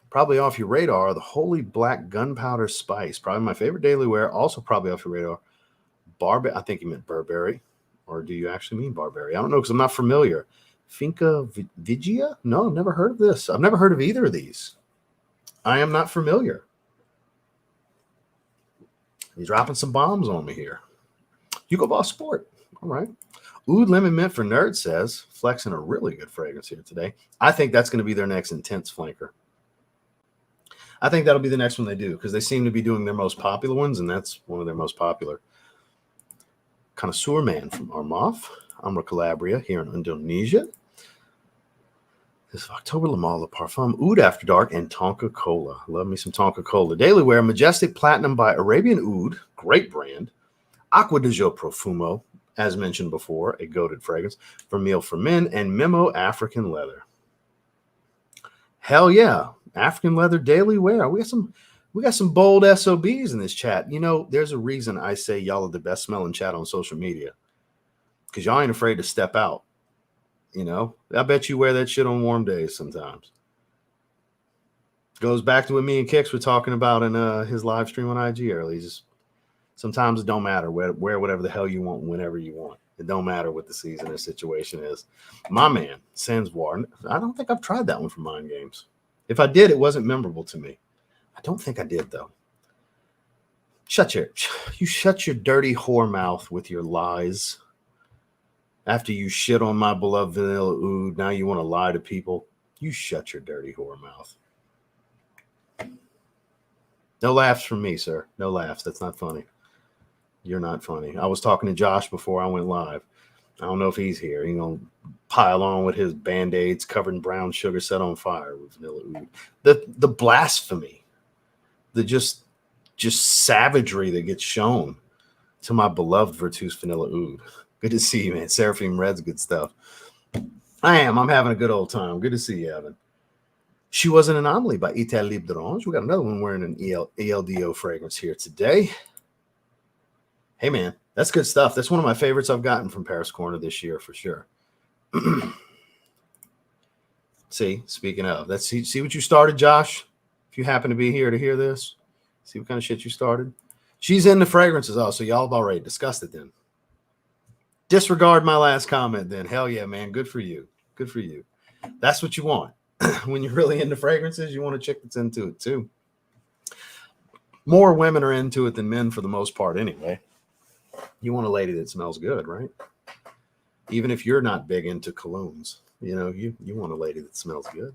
Probably off your radar, the Holy Black Gunpowder Spice. Probably my favorite daily wear. Also probably off your radar. I think you meant Burberry. Or do you actually mean Burberry? I don't know because I'm not familiar. Finca Vigia? No, I've never heard of this. I've never heard of either of these. I am not familiar. He's dropping some bombs on me here. Hugo Boss Sport. All right. Oud Lemon Mint for Nerds says, flexing a really good fragrance here today. I think that's going to be their next intense flanker. I think that'll be the next one they do because they seem to be doing their most popular ones, and that's one of their most popular. Connoisseur Man from Armaf, Amra Calabria here in Indonesia. This is October Le Male Parfum, Oud After Dark, and Tonka Cola. Love me some Tonka Cola. Daily Wear, Majestic Platinum by Arabian Oud, great brand. Acqua di Gio Profumo, as mentioned before, a goated fragrance. Vermeil for Men, and Memo African Leather. Hell yeah. African Leather Daily Wear. We got some bold SOBs in this chat. You know, there's a reason I say y'all are the best smelling chat on social media. Because y'all ain't afraid to step out. You know, I bet you wear that shit on warm days sometimes. Goes back to what me and Kix were talking about in his live stream on IG early. Just sometimes it don't matter. Wear whatever the hell you want whenever you want. It don't matter what the season or situation is. My man, Sandswar. I don't think I've tried that one for Mind Games. If I did, it wasn't memorable to me. I don't think I did, though. Shut your dirty whore mouth with your lies. After you shit on my beloved vanilla oud, now you want to lie to people. You shut your dirty whore mouth. No laughs from me, sir. No laughs. That's not funny. You're not funny. I was talking to Josh before I went live. I don't know if he's here. He's going to pile on with his Band-Aids covered in brown sugar set on fire with vanilla oud. The blasphemy, the just savagery that gets shown to my beloved Virtus Vanilla Oud. Good to see you, man. Seraphim Red's good stuff. I'm having a good old time. Good to see you, Evan. She Was an Anomaly by Ital Libre d'Orange. We got another one wearing an ELDO fragrance here today. Hey, man, that's good stuff. That's one of my favorites I've gotten from Paris Corner this year for sure. See, speaking of, see what you started, Josh? If you happen to be here to hear this, see what kind of shit you started. She's into fragrances also. Y'all have already discussed it then. Disregard my last comment then. Hell yeah, man. Good for you. Good for you. That's what you want. When you're really into fragrances, you want a chick that's into it too. More women are into it than men for the most part anyway. You want a lady that smells good, right? Even if you're not big into colognes, you know, you want a lady that smells good.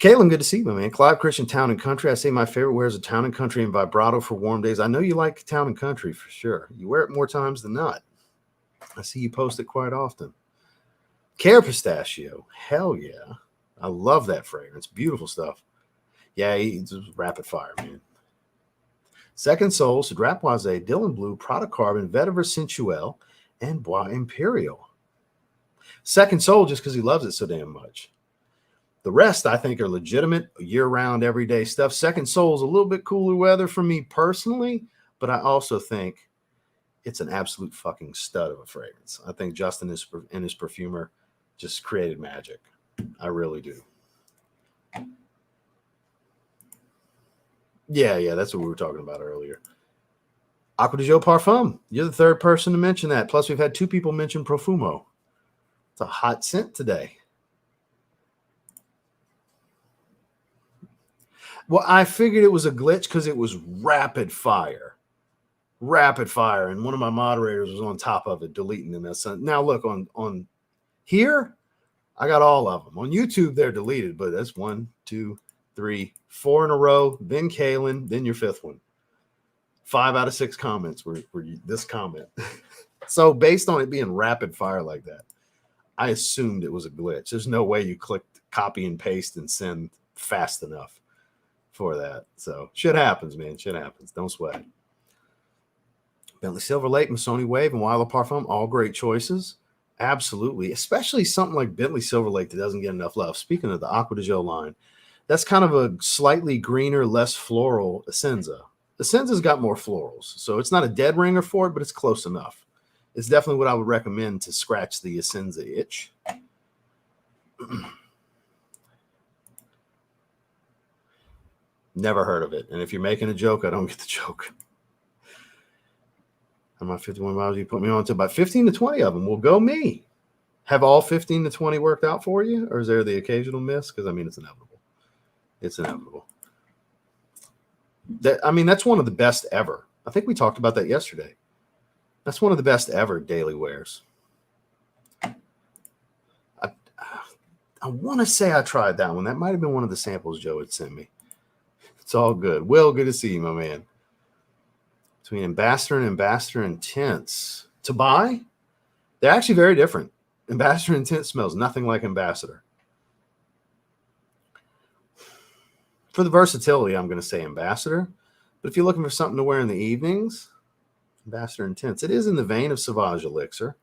Caitlin, good to see you, man. Clive Christian, Town and Country. I say my favorite wear is a Town and Country and Vibrato for warm days. I know you like Town and Country for sure. You wear it more times than not. I see you post it quite often. Care Pistachio. Hell yeah. I love that fragrance. Beautiful stuff. Yeah, it's rapid fire, man. Second Soul, Cedrat Boisé, Dylan Blue, Prada Carbon, Vetiver Sensuel, and Bois Imperial. Second Soul just because he loves it so damn much. The rest, I think, are legitimate, year-round, everyday stuff. Second Soul is a little bit cooler weather for me personally, but I also think it's an absolute fucking stud of a fragrance. I think Justin and his perfumer just created magic. I really do. Yeah, that's what we were talking about earlier. Acqua di Gio Parfum. You're the third person to mention that. Plus, we've had two people mention Profumo. It's a hot scent today. Well, I figured it was a glitch because it was rapid fire. Rapid fire. And one of my moderators was on top of it, deleting them. Now, look, on here, I got all of them. On YouTube, they're deleted, but that's 1, 2, 3, 4 in a row. Then Kaylin, then your fifth one. 5 out of 6 comments were this comment. So based on it being rapid fire like that, I assumed it was a glitch. There's no way you clicked copy and paste and send fast enough for that. So shit happens, man. Shit happens. Don't sweat it. Bentley Silver Lake, Missoni Wave, and Wild Parfum, all great choices. Absolutely. Especially something like Bentley Silver Lake that doesn't get enough love. Speaking of the Acqua di Gio line, That's kind of a slightly greener, less floral Essenza. Essenza's got more florals, so it's not a dead ringer for it, but it's close enough. It's definitely what I would recommend to scratch the Essenza itch. Never heard of it. And if you're making a joke, I don't get the joke. On my 51 miles, you put me on to about 15 to 20 of them. Well, go me. Have all 15 to 20 worked out for you? Or is there the occasional miss? Because, I mean, it's inevitable. It's inevitable. That's one of the best ever. I think we talked about that yesterday. That's one of the best ever daily wears. I want to say I tried that one. That might have been one of the samples Joe had sent me. It's all good. Will, good to see you, my man. Between Ambassador and Tints. To buy, they're actually very different. Ambassador Intense smells nothing like Ambassador. For the versatility, I'm going to say Ambassador. But if you're looking for something to wear in the evenings, Ambassador Intense. It is in the vein of Sauvage Elixir.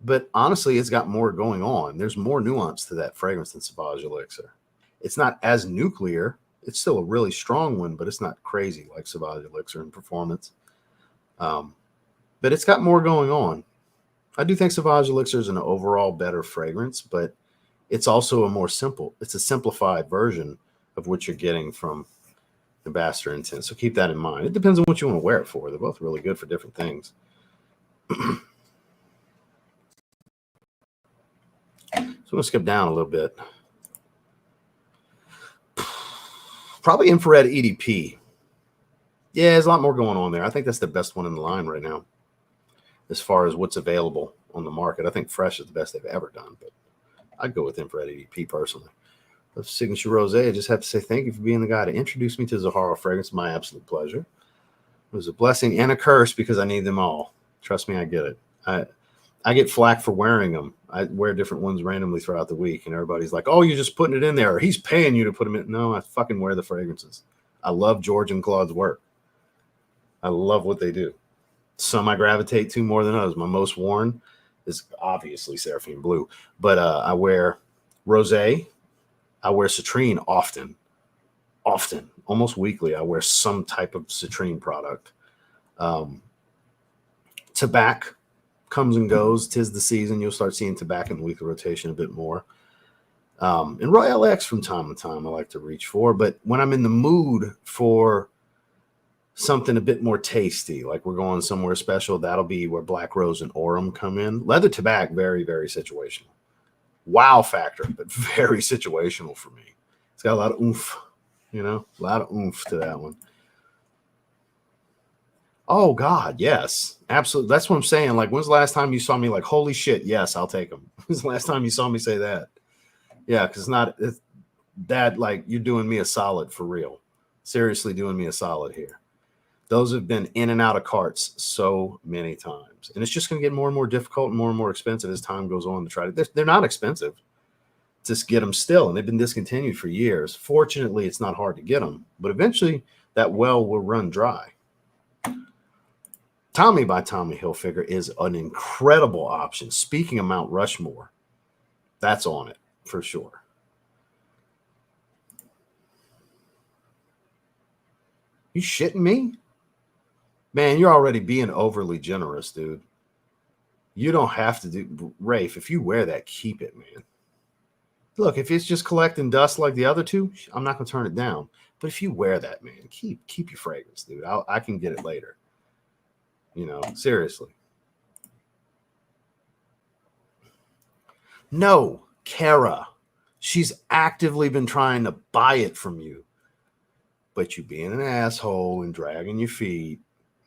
But honestly, it's got more going on. There's more nuance to that fragrance than Sauvage Elixir. It's not as nuclear. It's still a really strong one, but it's not crazy like Sauvage Elixir in performance. But it's got more going on. I do think Sauvage Elixir is an overall better fragrance, but it's also it's a simplified version of what you're getting from Ambassador Intense. So keep that in mind. It depends on what you want to wear it for. They're both really good for different things. So I'm going to skip down a little bit. Probably Infrared EDP. Yeah, there's a lot more going on there. I think that's the best one in the line right now as far as what's available on the market. I think Fresh is the best they've ever done, but I'd go with Infrared EDP personally. Of Signature Rosé, I just have to say thank you for being the guy to introduce me to Zahara fragrance. My absolute pleasure. It was a blessing and a curse because I need them all. Trust me, I get it. I get flack for wearing them. I wear different ones randomly throughout the week, and everybody's like, oh, you're just putting it in there, or he's paying you to put them in. No, I fucking wear the fragrances. I love George and Claude's work. I love what they do. Some I gravitate to more than others. My most worn is obviously Seraphine Blue, but I wear Rosé. I wear Citrine often, almost weekly. I wear some type of Citrine product. Tobacco comes and goes. 'Tis the season. You'll start seeing tobacco in the weekly rotation a bit more. And Royal X from time to time I like to reach for. But when I'm in the mood for something a bit more tasty, like we're going somewhere special, that'll be where Black Rose and Aurum come in. Leather Tobacco, very, very situational. Wow factor, but very situational for me. It's got a lot of oomph, a lot of oomph to that one. Oh, God, yes. Absolutely. That's what I'm saying. Like, when's the last time you saw me like, holy shit, yes, I'll take them? When's the last time you saw me say that? Yeah, because it's that, like, you're doing me a solid for real. Seriously doing me a solid here. Those have been in and out of carts so many times. And it's just going to get more and more difficult and more expensive as time goes on to try to. They're not expensive. Just get them still. And they've been discontinued for years. Fortunately, it's not hard to get them. But eventually, that well will run dry. Tommy by Tommy Hilfiger is an incredible option. Speaking of Mount Rushmore, that's on it for sure. You shitting me? Man, you're already being overly generous, dude. You don't have to do Rafe. If you wear that, keep it, man. Look, if it's just collecting dust like the other two, I'm not going to turn it down. But if you wear that, man, keep your fragrance, dude. I can get it later. Seriously. No, Kara. She's actively been trying to buy it from you. But you being an asshole and dragging your feet.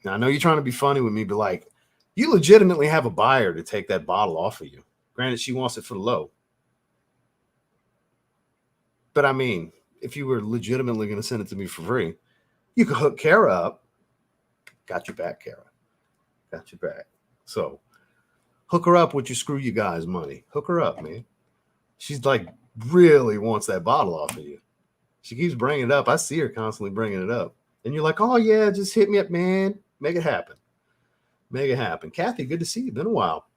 Now, I know you're trying to be funny with me, but like, you legitimately have a buyer to take that bottle off of you. Granted, she wants it for the low. But I mean, if you were legitimately going to send it to me for free, you could hook Kara up. Got your back, Kara. Got your back. So hook her up with your screw you guys money. Hook her up, man. She's like really wants that bottle off of you. She keeps bringing it up. I see her constantly bringing it up. And you're like, oh, yeah, just hit me up, man. Make it happen. Make it happen. Kathy, good to see you. Been a while.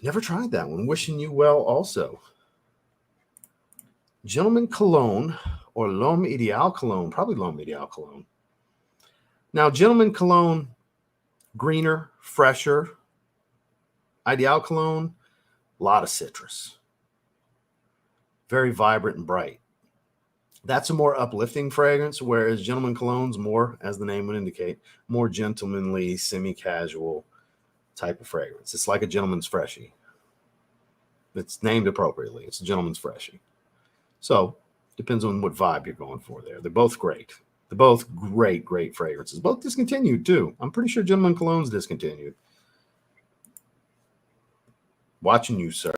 Never tried that one. Wishing you well also. Gentleman Cologne or L'Homme Ideal Cologne. Probably L'Homme Ideal Cologne. Now, Gentleman Cologne, greener, fresher. Ideal Cologne, a lot of citrus. Very vibrant and bright. That's a more uplifting fragrance, whereas Gentleman Cologne's more, as the name would indicate, more gentlemanly, semi-casual type of fragrance. It's like a gentleman's freshie. It's named appropriately. It's a gentleman's freshie. So depends on what vibe you're going for there. They're both great. They're both great, great fragrances. Both discontinued too. I'm pretty sure Gentleman Cologne's discontinued. Watching you, sir.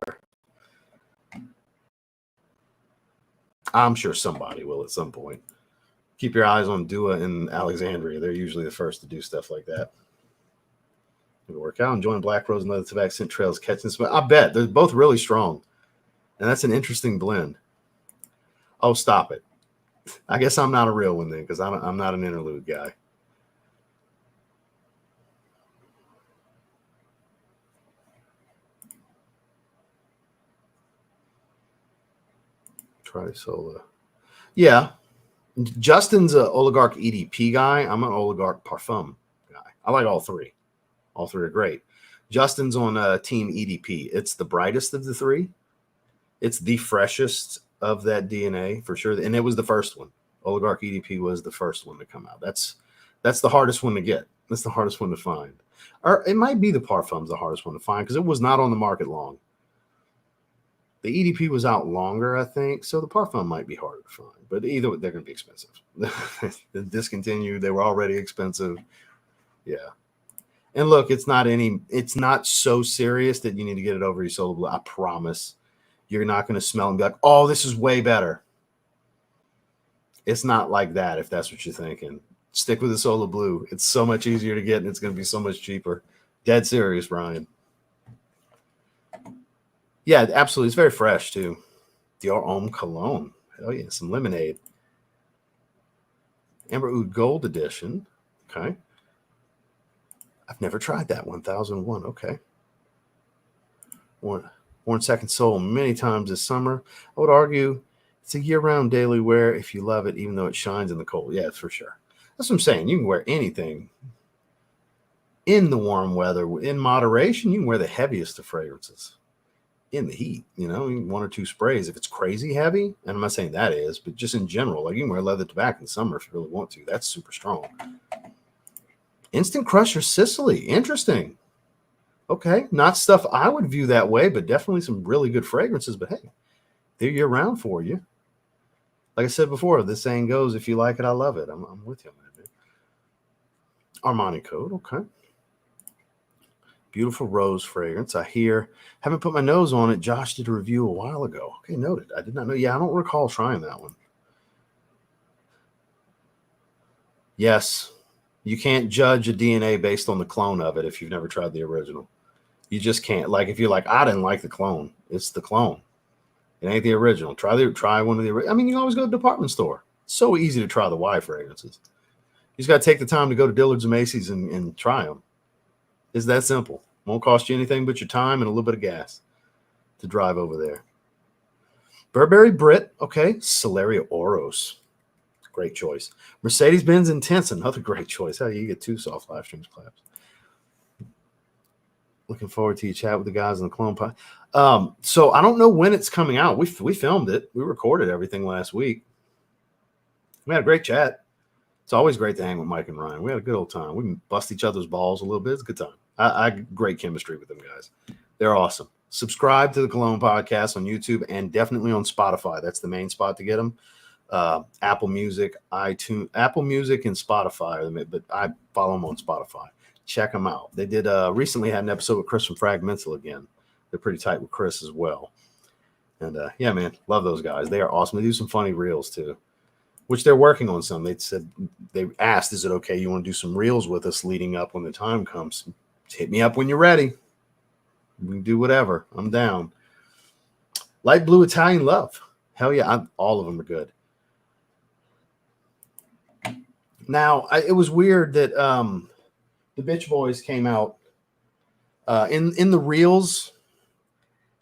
I'm sure somebody will at some point. Keep your eyes on Dua and Alexandria. They're usually the first to do stuff like that. It'll work out. Enjoying Black Rose and Leather Tobacco Scent Trails catching this. I bet they're both really strong. And that's an interesting blend. Oh, stop it. I guess I'm not a real one then, because I'm not an interlude guy. Trisola. Yeah. Justin's an Oligarch EDP guy. I'm an Oligarch Parfum guy. I like all three. All three are great. Justin's on Team EDP. It's the brightest of the three. It's the freshest of that DNA for sure. And it was the first one. Oligarch EDP was the first one to come out. That's the hardest one to get. That's the hardest one to find. Or it might be the Parfum's the hardest one to find because it was not on the market long. The EDP was out longer, I think, so the Parfum might be harder to find. But either way, they're going to be expensive. They're discontinued. They were already expensive. Yeah. And look, it's not so serious that you need to get it over your Solar Blue. I promise. You're not going to smell and be like, oh, this is way better. It's not like that if that's what you're thinking. Stick with the Solar Blue. It's so much easier to get, and it's going to be so much cheaper. Dead serious, Brian. Yeah, absolutely. It's very fresh, too. Dior Homme Cologne. Hell yeah, some lemonade. Amber Oud Gold Edition. Okay. I've never tried that 1001. Okay. Worn Second Soul many times this summer. I would argue it's a year-round daily wear if you love it, even though it shines in the cold. Yeah, for sure. That's what I'm saying. You can wear anything in the warm weather. In moderation, you can wear the heaviest of fragrances in the heat. You know, one or two sprays. If it's crazy heavy, and I'm not saying that is, but just in general, like you can wear leather tobacco in summer if you really want to. That's super strong. Instant Crusher Sicily. Interesting. Okay, not stuff I would view that way, but definitely some really good fragrances. But hey, they're year-round for you. Like I said before, this saying goes, if you like it, I love it. I'm with you on that, man. Armani Code, okay. Beautiful rose fragrance. I haven't put my nose on it. Josh did a review a while ago. Okay, noted. I did not know. Yeah, I don't recall trying that one. Yes, you can't judge a DNA based on the clone of it if you've never tried the original. You just can't. Like if you're like, I didn't like the clone. It's the clone. It ain't the original. Try one of the. I mean, you can always go to the department store. It's so easy to try the Y fragrances. You just got to take the time to go to Dillard's and Macy's and try them. It's that simple. Won't cost you anything but your time and a little bit of gas to drive over there. Burberry Brit, okay. Celeria Oros, great choice. Mercedes-Benz Intense, another great choice. How you get two soft live streams claps. Looking forward to your chat with the guys in the Clone Pod. So I don't know when it's coming out. We filmed it. We recorded everything last week. We had a great chat. It's always great to hang with Mike and Ryan. We had a good old time. We bust each other's balls a little bit. It's a good time. I great chemistry with them guys. They're awesome. Subscribe to the Cologne Podcast on YouTube and definitely on Spotify. That's the main spot to get them. Apple Music, iTunes, Apple Music, and Spotify. But I follow them on Spotify. Check them out. They did recently had an episode with Chris from Fragmental again. They're pretty tight with Chris as well. And yeah, man, love those guys. They are awesome. They do some funny reels too, which they're working on some. They asked, is it okay? You want to do some reels with us leading up when the time comes? Hit me up when you're ready. We can do whatever. I'm down. Light Blue Italian Love. Hell yeah. All of them are good. Now, it was weird that the Bitch Boys came out in the reels.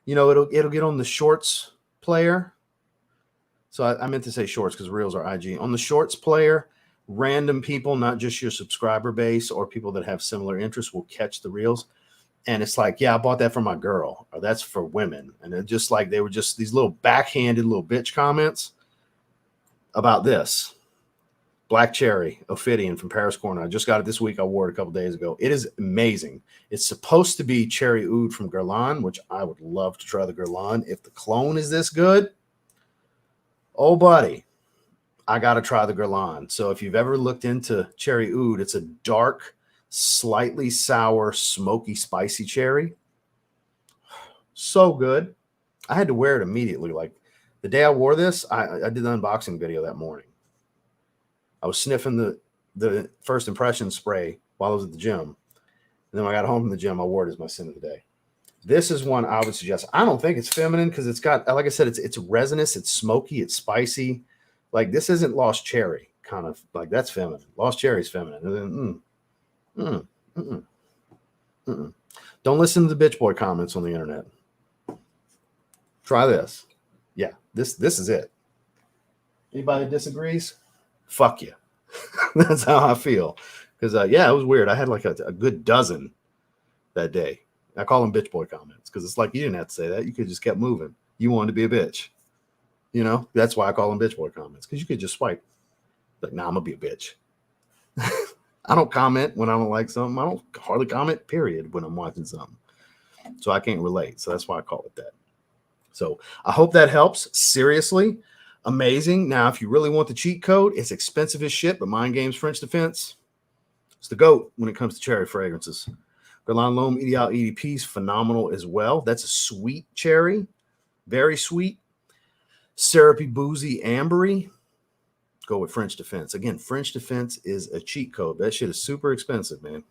You know, it'll get on the shorts player. So I meant to say shorts because reels are IG. On the shorts player, random people, not just your subscriber base or people that have similar interests, will catch the reels. And it's like, yeah, I bought that for my girl, or that's for women. And it just like, they were just these little backhanded little bitch comments about this. Black Cherry Ophidian from Paris Corner. I just got it this week. I wore it a couple days ago. It is amazing. It's supposed to be Cherry Oud from Guerlain, which I would love to try the Guerlain. If the clone is this good, oh, buddy, I got to try the Guerlain. So if you've ever looked into Cherry Oud, it's a dark, slightly sour, smoky, spicy cherry. So good. I had to wear it immediately. Like the day I wore this, I did the unboxing video that morning. I was sniffing the first impression spray while I was at the gym. And then when I got home from the gym, I wore it as my sin of the day. This is one I would suggest. I don't think it's feminine because it's got, like I said, it's resinous, it's smoky, it's spicy. Like this isn't Lost Cherry, kind of like that's feminine. Lost Cherry is feminine. And then, Don't listen to the bitch boy comments on the internet. Try this. Yeah, this is it. Anybody disagrees? Fuck you. That's how I feel. Because, yeah, it was weird. I had like a good dozen that day. I call them bitch boy comments because it's like you didn't have to say that. You could just kept moving. You wanted to be a bitch. You know, that's why I call them bitch boy comments because you could just swipe. Like, nah, I'm going to be a bitch. I don't comment when I don't like something. I don't hardly comment, period, when I'm watching something. So I can't relate. So that's why I call it that. So I hope that helps. Seriously. Amazing. Now, if you really want the cheat code, it's expensive as shit, but Mind Games French Defense, it's the GOAT when it comes to cherry fragrances. Guerlain L'Homme Ideal EDP is phenomenal as well. That's a sweet cherry, very sweet. Syrupy, boozy, ambery. Go with French Defense. Again, French Defense is a cheat code. That shit is super expensive, man.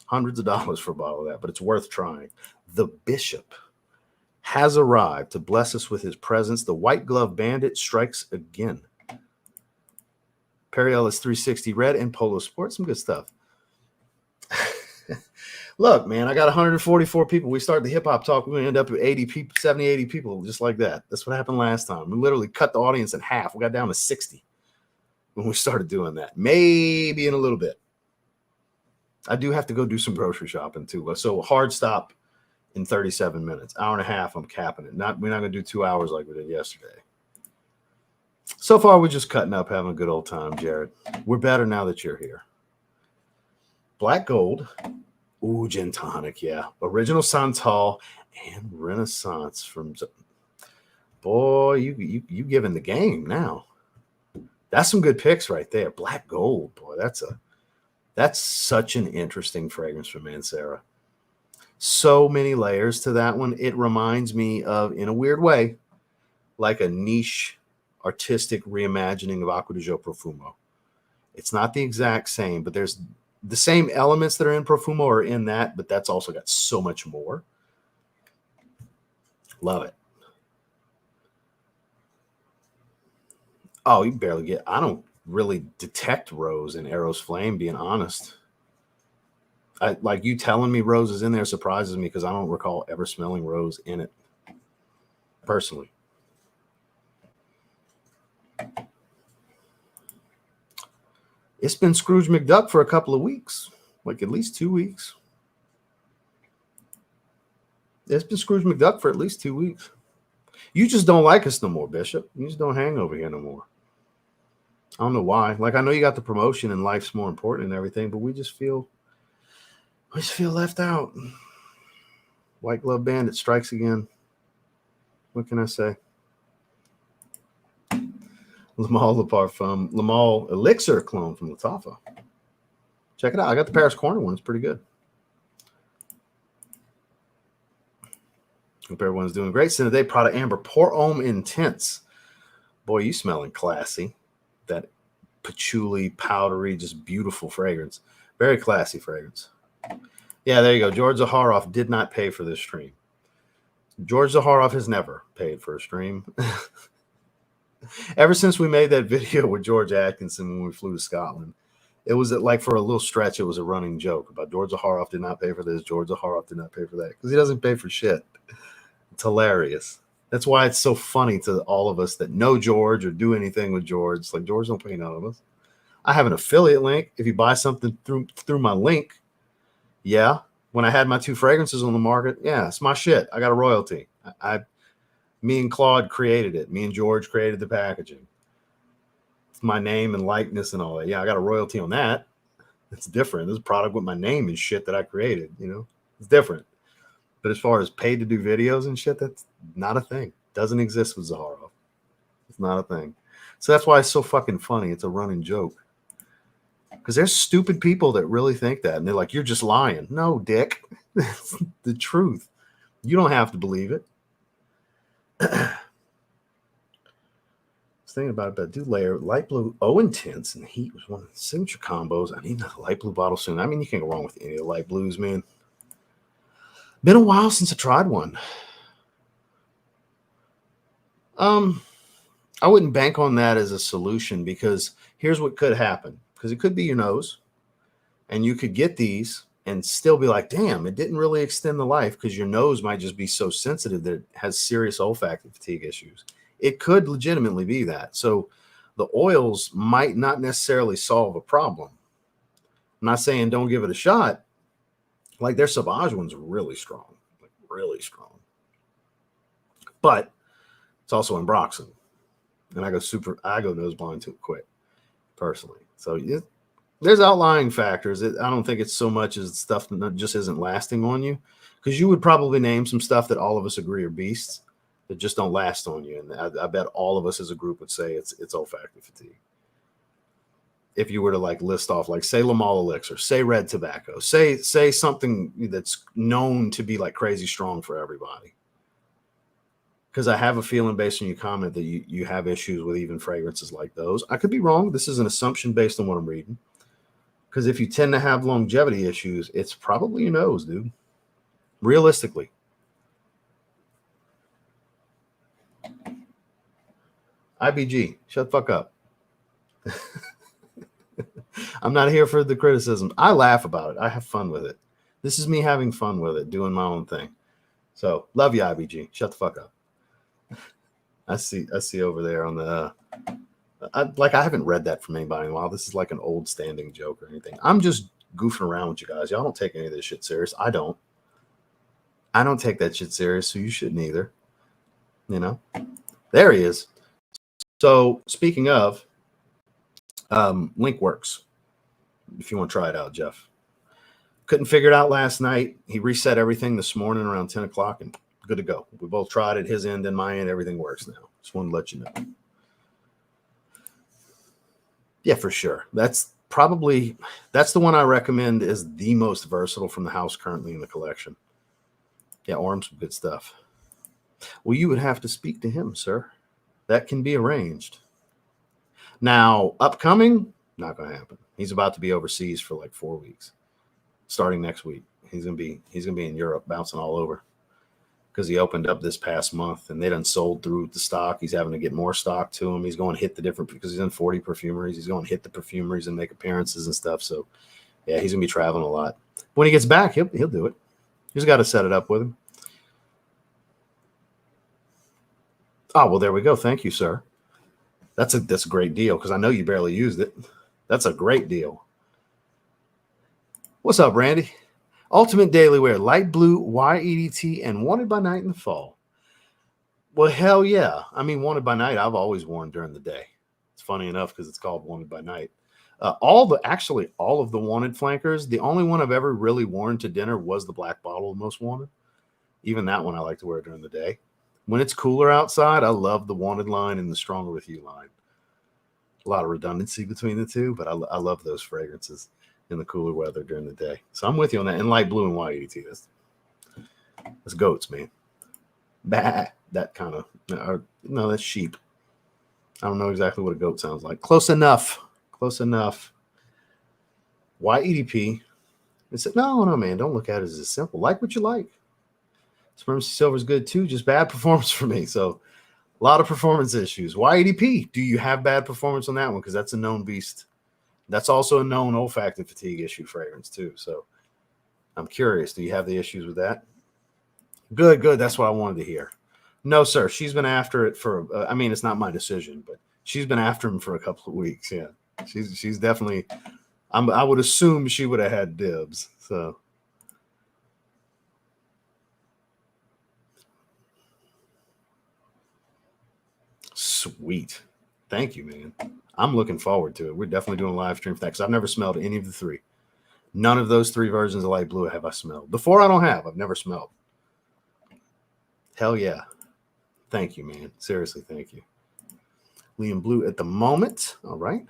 Hundreds of dollars for a bottle of that, but it's worth trying. The Bishop has arrived to bless us with his presence. The White Glove Bandit strikes again. Perry Ellis 360 Red and Polo Sport. Some good stuff. Look, man, I got 144 people. We start the hip-hop talk. We're going to end up with 80 people, 70, 80 people, just like that. That's what happened last time. We literally cut the audience in half. We got down to 60 when we started doing that. Maybe in a little bit. I do have to go do some grocery shopping, too. So hard stop in 37 minutes. Hour and a half, I'm capping it. We're not going to do 2 hours like we did yesterday. So far, we're just cutting up, having a good old time, Jared. We're better now that you're here. Black Gold. Ooh, Gin Tonic, yeah. Original Santal and Renaissance from... Boy, you giving the game now. That's some good picks right there. Black Gold, boy, that's such an interesting fragrance from Mancera. So many layers to that one. It reminds me of, in a weird way, like a niche artistic reimagining of Acqua di Gio Profumo. It's not the exact same, but there's the same elements that are in Profumo are in that, but that's also got so much more. Love it. Oh, you barely get... I don't really detect rose in Arrow's Flame, being honest. Like you telling me rose is in there surprises me because I don't recall ever smelling rose in it, personally. It's been Scrooge McDuck for a couple of weeks, like at least 2 weeks. It's been Scrooge McDuck for at least 2 weeks. You just don't like us no more, Bishop. You just don't hang over here no more. I don't know why. Like, I know you got the promotion and life's more important and everything, but we just feel left out. White Glove Bandit strikes again. What can I say? Lamal Le Parfum, Lamal Elixir clone from Lattafa. Check it out. I got the Paris Corner one. It's pretty good. Hope everyone's doing great. Cinnaday Prada Amber Pour Homme Intense. Boy, you smelling classy. That patchouli, powdery, just beautiful fragrance. Very classy fragrance. Yeah, there you go. George Zaharoff did not pay for this stream. George Zaharoff has never paid for a stream. Ever since we made that video with George Atkinson when we flew to Scotland, it was like for a little stretch, it was a running joke about George Zaharoff did not pay for this. George Zaharoff did not pay for that because he doesn't pay for shit. It's hilarious. That's why it's so funny to all of us that know George or do anything with George. It's like, George don't pay none of us. I have an affiliate link. If you buy something through my link, yeah. When I had my 2 fragrances on the market, yeah, it's my shit. I got a royalty. Me and Claude created it. Me and George created the packaging. It's my name and likeness and all that. Yeah, I got a royalty on that. It's different. This is a product with my name and shit that I created, you know? It's different. But as far as paid to do videos and shit, that's not a thing. Doesn't exist with Zaharov. It's not a thing. So that's why it's so fucking funny. It's a running joke. Because there's stupid people that really think that. And they're like, you're just lying. No, dick. That's the truth. You don't have to believe it. I was thinking about it, but do layer light blue. Intense and heat was one of the signature combos. I need a light blue bottle soon. I mean, you can't go wrong with any of the light blues, man. Been a while since I tried one. I wouldn't bank on that as a solution, because here's what could happen. Because it could be your nose, and you could get these and still be like, damn, it didn't really extend the life, because your nose might just be so sensitive that it has serious olfactory fatigue issues. It could legitimately be that. So the oils might not necessarily solve a problem. I'm not saying don't give it a shot. Like their Sauvage one's really strong, like really strong. But it's also Ambroxan. And I go nose blind too quick, personally. So there's outlying factors. I don't think it's so much as stuff that just isn't lasting on you, because you would probably name some stuff that all of us agree are beasts that just don't last on you. And I bet all of us as a group would say it's olfactory fatigue. If you were to like list off, like say Lamal Elixir, say red tobacco, say something that's known to be like crazy strong for everybody. Because I have a feeling based on your comment that you have issues with even fragrances like those. I could be wrong. This is an assumption based on what I'm reading. Because if you tend to have longevity issues, it's probably your nose, dude. Realistically. IBG, shut the fuck up. I'm not here for the criticism. I laugh about it. I have fun with it. This is me having fun with it, doing my own thing. So, love you, IBG. Shut the fuck up. I see over there on the I haven't read that from anybody in a while. This is like an old standing joke or anything. I'm just goofing around with you guys. Y'all don't take any of this shit serious. I don't take that shit serious, so you shouldn't either. You know? There he is. So speaking of, Link works. If you want to try it out, Jeff. Couldn't figure it out last night. He reset everything this morning around 10 o'clock and good to go. We both tried it, his end and my end. Everything works now. Just wanted to let you know. Yeah, for sure. That's the one I recommend is the most versatile from the house currently in the collection. Yeah, Orm's some good stuff. Well, you would have to speak to him, sir. That can be arranged. Now, upcoming, not going to happen. He's about to be overseas for like 4 weeks, starting next week. He's gonna be in Europe, bouncing all over, because he opened up this past month and they done sold through the stock. He's having to get more stock to him. He's going to hit the different, because he's in 40 perfumeries. He's going to hit the perfumeries and make appearances and stuff. So yeah, he's gonna be traveling a lot. When he gets back, he'll do it. He's got to set it up with him. Oh, well, there we go. Thank you, sir. That's a great deal, because I know you barely used it. That's a great deal. What's up, Randy? Ultimate Daily Wear, light blue, YEDT, and Wanted by Night in the fall. Well, hell yeah. I mean, Wanted by Night, I've always worn during the day. It's funny enough because it's called Wanted by Night. All of the Wanted flankers, the only one I've ever really worn to dinner was the Black Bottle of Most Wanted. Even that one I like to wear during the day. When it's cooler outside, I love the Wanted line and the Stronger With You line. A lot of redundancy between the two, but I love those fragrances in the cooler weather during the day. So I'm with you on that. And light blue and YEDT. That's goats, man. Bah, that kind of, no, that's sheep. I don't know exactly what a goat sounds like. Close enough. Close enough. YEDP. It said, no, man, don't look at it as simple. Like what you like. Spermcy Silver is good too, just bad performance for me. So a lot of performance issues. YEDP, do you have bad performance on that one? Because that's a known beast. That's also a known olfactory fatigue issue fragrance too. So I'm curious, do you have the issues with that? Good. That's what I wanted to hear. No, sir. She's been after it for. I mean, it's not my decision, but she's been after him for a couple of weeks. Yeah, she's definitely. I would assume she would have had dibs. So sweet. Thank you, man. I'm looking forward to it. We're definitely doing a live stream for that because I've never smelled any of the three. None of those three versions of light blue have I smelled. The four I don't have. I've never smelled. Hell yeah. Thank you, man. Seriously, thank you. Liam Blue at the moment. All right.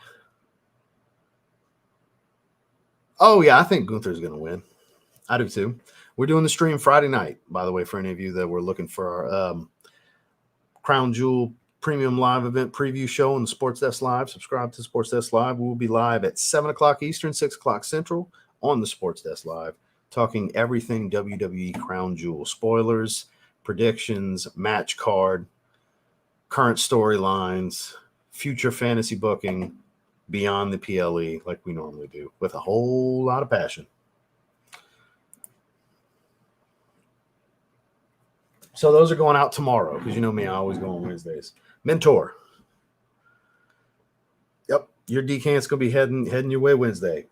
Oh, yeah, I think Gunther's going to win. I do too. We're doing the stream Friday night, by the way, for any of you that were looking for our Crown Jewel Premium Live event preview show on the Sports Desk Live. Subscribe to Sports Desk Live. We will be live at 7 o'clock Eastern, 6 o'clock Central on the Sports Desk Live, talking everything WWE Crown Jewel. Spoilers, predictions, match card, current storylines, future fantasy booking, beyond the PLE, like we normally do, with a whole lot of passion. So those are going out tomorrow, because you know me, I always go on Wednesdays. Mentor. Yep, your decant's going to be heading your way Wednesday.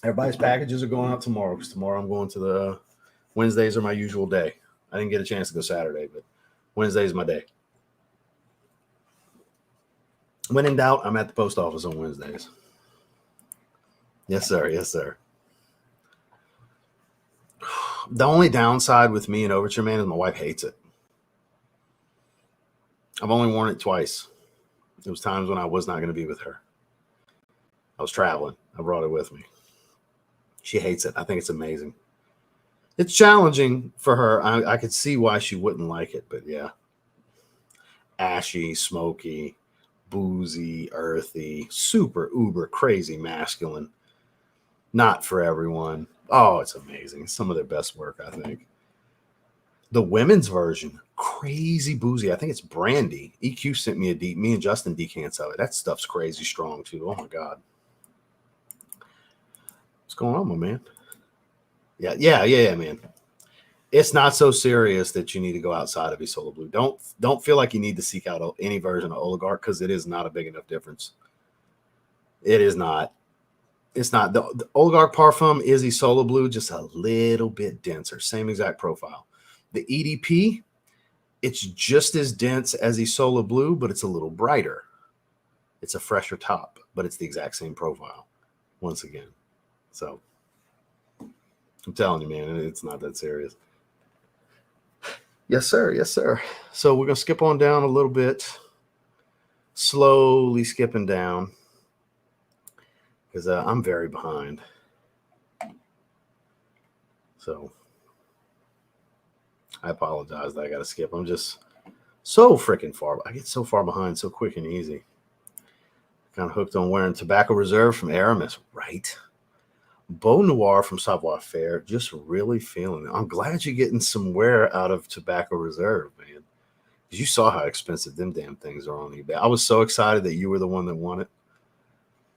Everybody's packages are going out tomorrow, because tomorrow I'm going to the Wednesdays are my usual day. I didn't get a chance to go Saturday, but Wednesday is my day. When in doubt, I'm at the post office on Wednesdays. Yes, sir. Yes, sir. The only downside with me and Overture Man is my wife hates it. I've only worn it twice. There was times when I was not going to be with her. I was traveling. I brought it with me. She hates it. I think it's amazing. It's challenging for her. I could see why she wouldn't like it, but yeah. Ashy, smoky, boozy, earthy, super uber crazy masculine. Not for everyone. Oh, it's amazing. It's some of their best work, I think. The women's version, crazy boozy. I think it's brandy. EQ sent me me and Justin decants of it. That stuff's crazy strong too. Oh my God. What's going on, my man? Yeah, man. It's not so serious that you need to go outside of Isola Blue. Don't feel like you need to seek out any version of Oligarch, because it is not a big enough difference. It is not. It's not. The Oligarch Parfum is Isola Blue, just a little bit denser. Same exact profile. The EDP, it's just as dense as Isola Blue, but it's a little brighter. It's a fresher top, but it's the exact same profile once again. So I'm telling you, man, it's not that serious. Yes, sir. Yes, sir. So we're going to skip on down a little bit, slowly skipping down, because I'm very behind. So I apologize that I got to skip. I'm just so freaking far. I get so far behind so quick and easy. Kind of hooked on wearing Tobacco Reserve from Aramis, right? Beau Noir from Savoir Faire, just really feeling it. I'm glad you're getting some wear out of Tobacco Reserve, man. Because you saw how expensive them damn things are on eBay. I was so excited that you were the one that won it.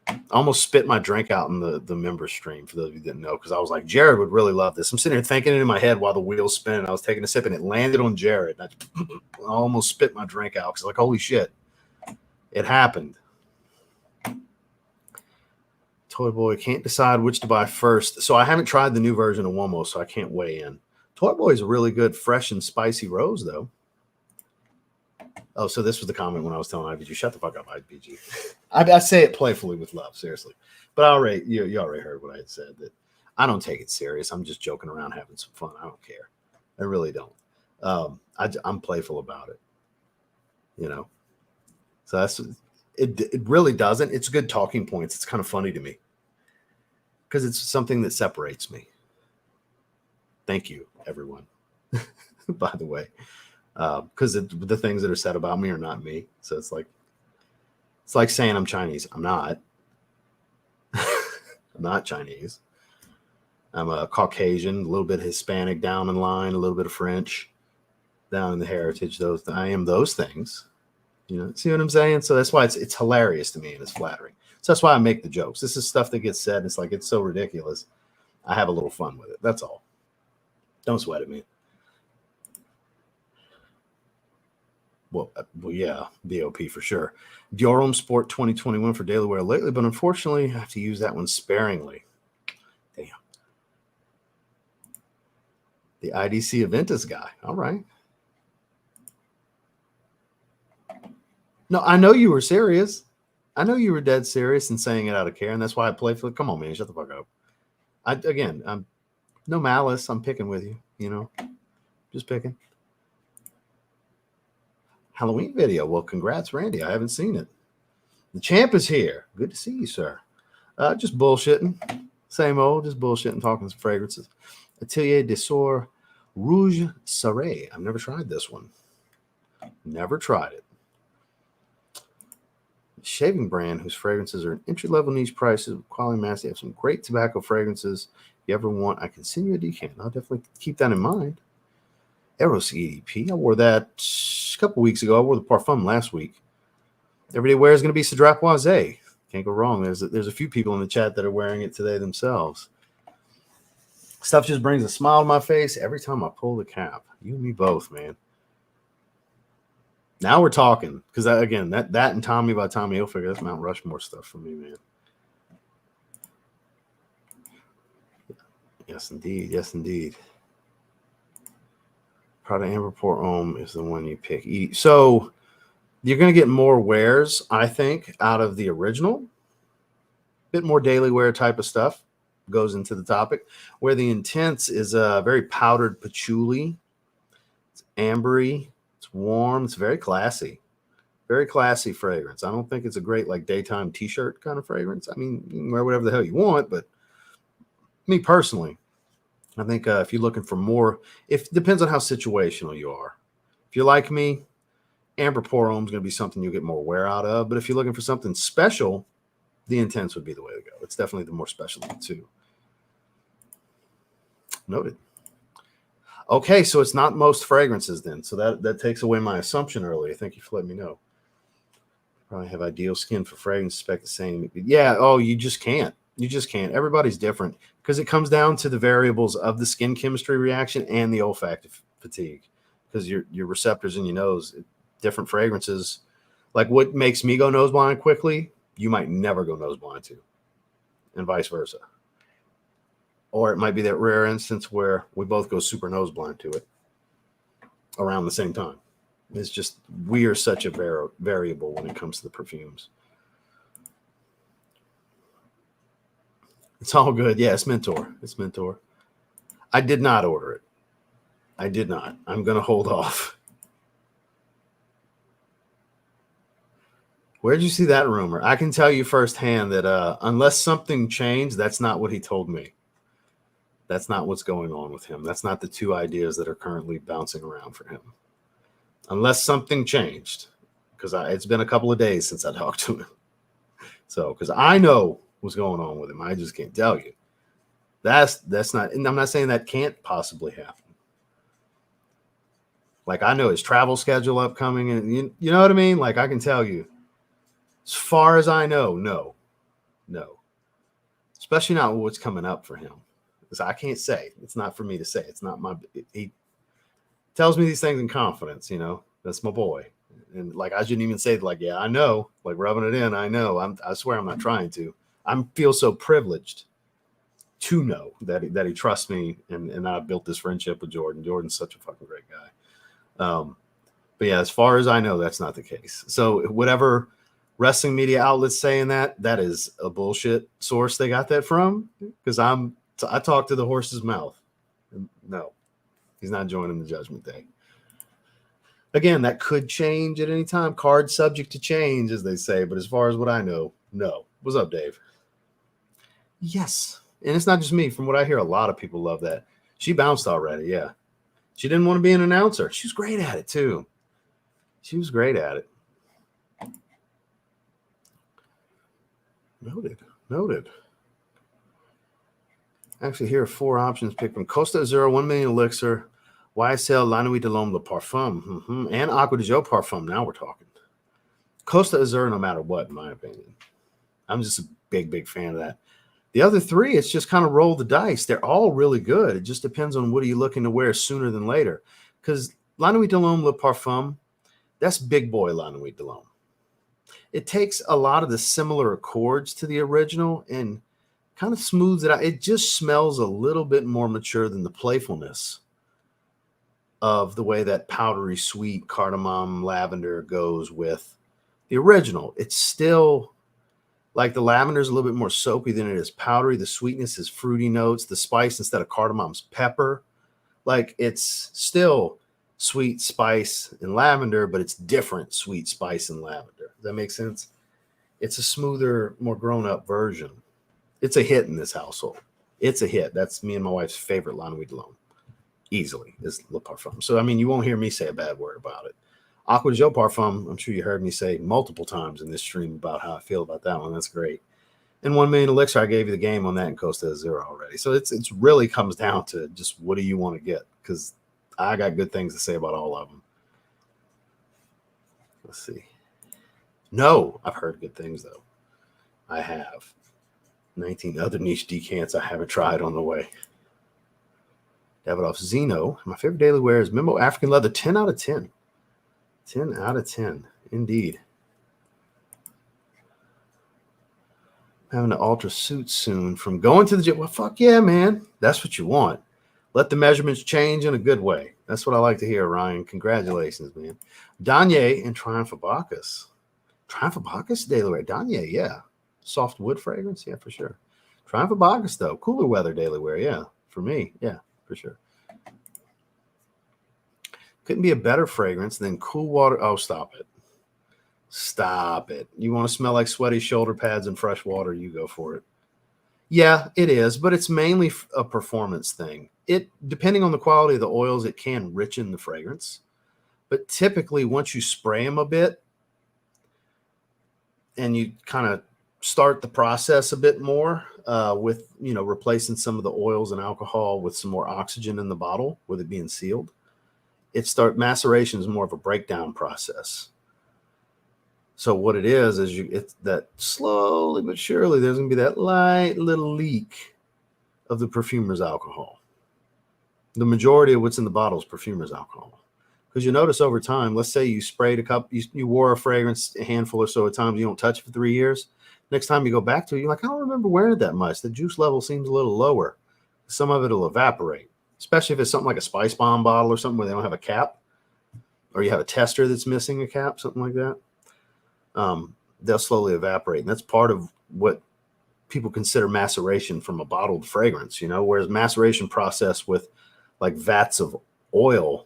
I almost spit my drink out in the member stream, for those of you that didn't know, because I was like, Jared would really love this. I'm sitting here thinking it in my head while the wheel's spinning. I was taking a sip and it landed on Jared. I almost spit my drink out because, like, holy shit, it happened. Toy Boy can't decide which to buy first. So I haven't tried the new version of Womo, so I can't weigh in. Toy Boy is a really good, fresh and spicy rose, though. Oh, so this was the comment when I was telling IBG, shut the fuck up, IBG. I say it playfully with love, seriously. But you already heard what I had said, that I don't take it serious. I'm just joking around, having some fun. I don't care. I really don't. I'm playful about it, you know. So that's it really doesn't. It's good talking points. It's kind of funny to me because it's something that separates me. Thank you, everyone, by the way. Because the things that are said about me are not me. So it's like saying I'm Chinese. I'm not. I'm not Chinese. I'm a Caucasian, a little bit Hispanic down in line, a little bit of French down in the heritage. I am those things. You know, see what I'm saying? So that's why it's hilarious to me and it's flattering. So that's why I make the jokes. This is stuff that gets said. It's like, it's so ridiculous. I have a little fun with it. That's all. Don't sweat it, man. Well, yeah, DOP for sure. Dior Homme Sport 2021 for daily wear lately, but unfortunately, I have to use that one sparingly. Damn. The IDC Aventus guy. All right. No, I know you were serious. I know you were dead serious and saying it out of care, and that's why I played for. Come on, man, shut the fuck up. I'm no malice. I'm picking with you. You know, just picking. Halloween video. Well, congrats, Randy. I haven't seen it. The champ is here. Good to see you, sir. Just bullshitting. Same old, just bullshitting, talking some fragrances. Atelier de Sour Rouge Sarre. I've never tried this one. Never tried it. Shaving brand whose fragrances are an entry-level niche prices with quality mass. They have some great tobacco fragrances. If you ever want, I can send you a decan. I'll definitely keep that in mind. Eros EDP. I wore that a couple weeks ago. I wore the Parfum last week. Everyday wear is going to be Cédrapoise. Can't go wrong. There's a few people in the chat that are wearing it today themselves. Stuff just brings a smile to my face every time I pull the cap. You and me both, man. Now we're talking, because again, that and Tommy by Tommy Hilfiger, that's Mount Rushmore stuff for me, man. Yes, indeed. Yes, indeed. Prada Amber Port Homme is the one you pick. So you're going to get more wears, I think, out of the original. Bit more daily wear type of stuff goes into the topic, where the Intense is a very powdered patchouli. It's ambery. It's warm. It's very classy. Very classy fragrance. I don't think it's a great like daytime t-shirt kind of fragrance. I mean, you can wear whatever the hell you want, but me personally, I think if you're looking for more, it depends on how situational you are. If you're like me, Amber Port Homme is going to be something you'll get more wear out of. But if you're looking for something special, the Intense would be the way to go. It's definitely the more special of the two. Noted. Okay, so it's not most fragrances then. So that takes away my assumption earlier. Thank you for letting me know. Probably have ideal skin for fragrance, expect the same. Yeah, oh, you just can't. You just can't. Everybody's different because it comes down to the variables of the skin chemistry reaction and the olfactive fatigue. Because your receptors in your nose, different fragrances, like what makes me go nose blind quickly, you might never go nose blind to, and vice versa. Or it might be that rare instance where we both go super nose blind to it around the same time. It's just, we are such a variable when it comes to the perfumes. It's all good. Yeah, it's Mentor. It's Mentor. I did not order it. I did not. I'm going to hold off. Where'd you see that rumor? I can tell you firsthand that unless something changed, that's not what he told me. That's not what's going on with him. That's not the two ideas that are currently bouncing around for him. Unless something changed, because it's been a couple of days since I talked to him. So, because I know what's going on with him, I just can't tell you. That's not, and I'm not saying that can't possibly happen. Like, I know his travel schedule upcoming, and you know what I mean? Like, I can tell you, as far as I know, no. Especially not what's coming up for him. Because I can't say. It's not for me to say. It's not my, he tells me these things in confidence, you know. That's my boy. And like, I shouldn't even say like, yeah, I know, like rubbing it in. I know. I swear I'm not trying to. I feel so privileged to know that he trusts me, and I built this friendship with Jordan. Jordan's such a fucking great guy. But yeah, as far as I know, that's not the case. So whatever wrestling media outlets saying that is a bullshit source they got that from, because I talked to the horse's mouth. No, he's not joining the Judgment Day. Again, that could change at any time. Card subject to change, as they say. But as far as what I know, no. What's up, Dave? Yes. And it's not just me. From what I hear, a lot of people love that. She bounced already, yeah. She didn't want to be an announcer. She was great at it, too. She was great at it. Noted. Actually, here are 4 options picked from Costa Azura, 1 million elixir, YSL La Nuit de l'Homme Le Parfum, and Aqua de Joe Parfum. Now we're talking. Costa Azura, no matter what, in my opinion. I'm just a big fan of that. The other 3, it's just kind of roll the dice. They're all really good. It just depends on what are you looking to wear sooner than later. Because La Nuit de l'Homme Le Parfum, That's big boy Lanouille Delhomme. It takes a lot of the similar accords to the original and kind of smooths it out. It just smells a little bit more mature than the playfulness of the way that powdery sweet cardamom lavender goes with the original. It's still like the lavender is a little bit more soapy than it is powdery. The sweetness is fruity notes. The spice instead of cardamom's pepper. Like it's still sweet spice and lavender, but it's different sweet spice and lavender. Does that make sense? It's a smoother, more grown-up version. It's a hit in this household. It's a hit. That's me and my wife's favorite Lanouille Delhomme. Easily is Le Parfum. So, I mean, you won't hear me say a bad word about it. Aqua de Joe Parfum, I'm sure you heard me say multiple times in this stream about how I feel about that one. That's great. And 1 Million Elixir, I gave you the game on that and Costa Zero already. So it's really comes down to just what do you want to get? Because I got good things to say about all of them. Let's see. No, I've heard good things, though. I have. 19 other niche decants I haven't tried on the way. Davidoff Zeno. My favorite daily wear is Mimbo African Leather. 10 out of 10. 10 out of 10. Indeed. Having to alter suit soon from going to the gym. Well, fuck yeah, man. That's what you want. Let the measurements change in a good way. That's what I like to hear, Ryan. Congratulations, man. Danye and Triumph of Bacchus. Triumph of Bacchus daily wear. Danye, yeah. Soft wood fragrance, yeah, for sure. Triumph of Bacchus, though. Cooler weather daily wear, yeah. For me, yeah, for sure. Couldn't be a better fragrance than Cool Water. Oh, stop it. Stop it. You want to smell like sweaty shoulder pads and fresh water, you go for it. Yeah, it is, but it's mainly a performance thing. It, depending on the quality of the oils, it can richen the fragrance. But typically, once you spray them a bit and you kind of start the process a bit more with, you know, replacing some of the oils and alcohol with some more oxygen in the bottle with it being sealed, maceration is more of a breakdown process. So what it is it's that slowly but surely there's going to be that light little leak of the perfumer's alcohol. The majority of what's in the bottle is perfumer's alcohol. Because you notice over time, let's say you sprayed a cup, you wore a fragrance a handful or so of times, you don't touch it for 3 years. Next time you go back to it, you're like, I don't remember wearing it that much. The juice level seems a little lower. Some of it will evaporate, especially if it's something like a Spice Bomb bottle or something where they don't have a cap, or you have a tester that's missing a cap, something like that. They'll slowly evaporate. And that's part of what people consider maceration from a bottled fragrance, you know, whereas maceration process with like vats of oil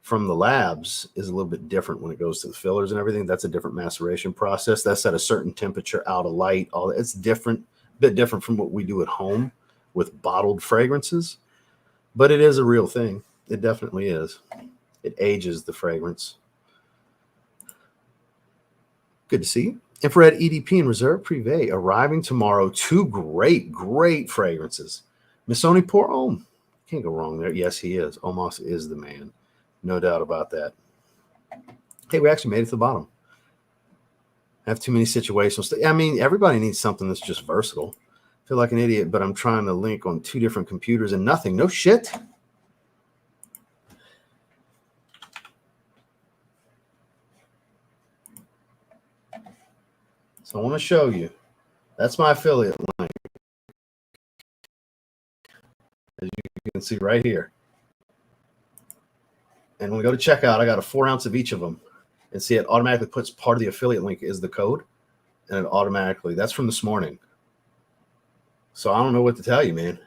from the labs is a little bit different when it goes to the fillers and everything. That's a different maceration process. That's at a certain temperature, out of light, all that. It's different, a bit different from what we do at home with bottled fragrances, but it is a real thing. It definitely is. It ages the fragrance. Good to see you. Infrared EDP and Reserve Privé arriving tomorrow. 2 great fragrances. Missoni Pour Homme. Can't go wrong there. Yes, he is. Omos is the man. No doubt about that. Hey, we actually made it to the bottom. I have too many situations. I mean, everybody needs something that's just versatile. I feel like an idiot, but I'm trying to link on 2 different computers and nothing. No shit. So I want to show you. That's my affiliate link. As you can see right here. And when we go to checkout, I got a 4 ounce of each of them. And see, it automatically puts part of the affiliate link is the code. And it automatically, that's from this morning. So I don't know what to tell you, man.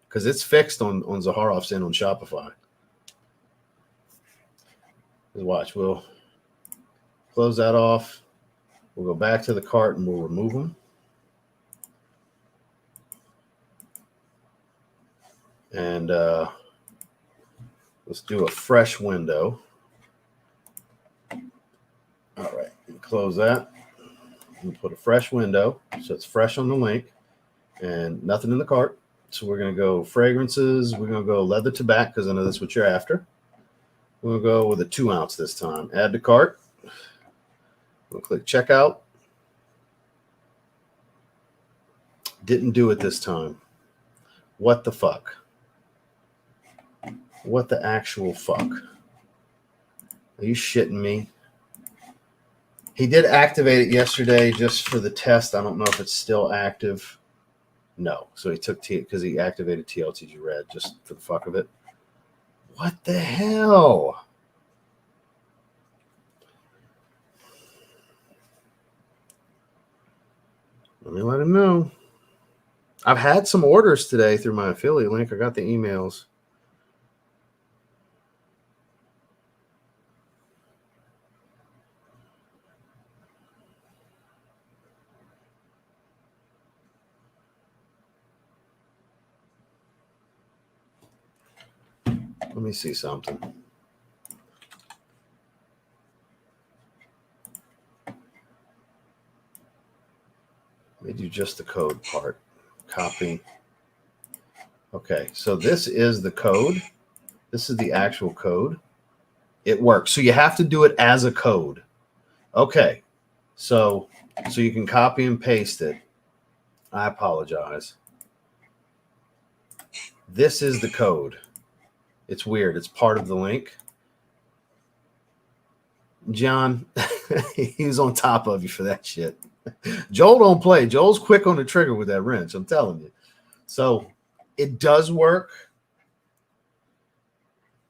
Because it's fixed on Zaharoff's end on Shopify. Just watch. We'll close that off. We'll go back to the cart and we'll remove them. And let's do a fresh window. All right, close that. We'll put a fresh window so it's fresh on the link and nothing in the cart. So we're going to go fragrances. We're going to go leather tobacco because I know that's what you're after. We'll go with a 2 ounce this time. Add to cart. We'll click checkout. Didn't do it this time. What the fuck? What the actual fuck? Are you shitting me? He did activate it yesterday just for the test. I don't know if it's still active. No. So he took because he activated TLTG Red just for the fuck of it. What the hell? Let me let him know. I've had some orders today through my affiliate link. I got the emails. Let me see something. Let me do just the code part. Copy. Okay, so this is the code. This is the actual code. It works. So you have to do it as a code. Okay, so you can copy and paste it. I apologize. This is the code. It's weird. It's part of the link. John, he's on top of you for that shit. Joel don't play. Joel's quick on the trigger with that wrench. I'm telling you. So it does work.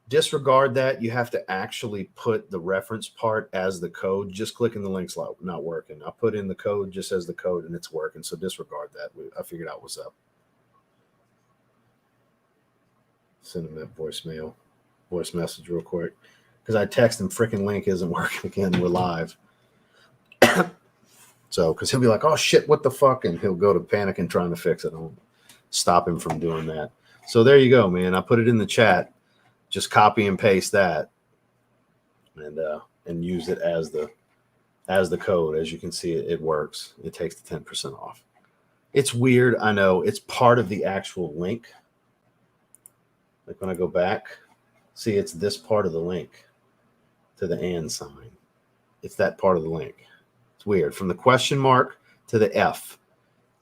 Disregard that. You have to actually put the reference part as the code. Just clicking the link's not working. I put in the code just as the code and it's working. So disregard that. I figured out what's up. Send him that voice message real quick. Because I text him, freaking link isn't working again. We're live. So, because he'll be like, oh shit, what the fuck? And he'll go to panic and trying to fix it. I'll stop him from doing that. So there you go, man. I put it in the chat. Just copy and paste that and use it as the code. As you can see, it works. It takes the 10% off. It's weird. I know. It's part of the actual link. Like when I go back, see, it's this part of the link to the and sign. It's that part of the link. It's weird. From the question mark to the F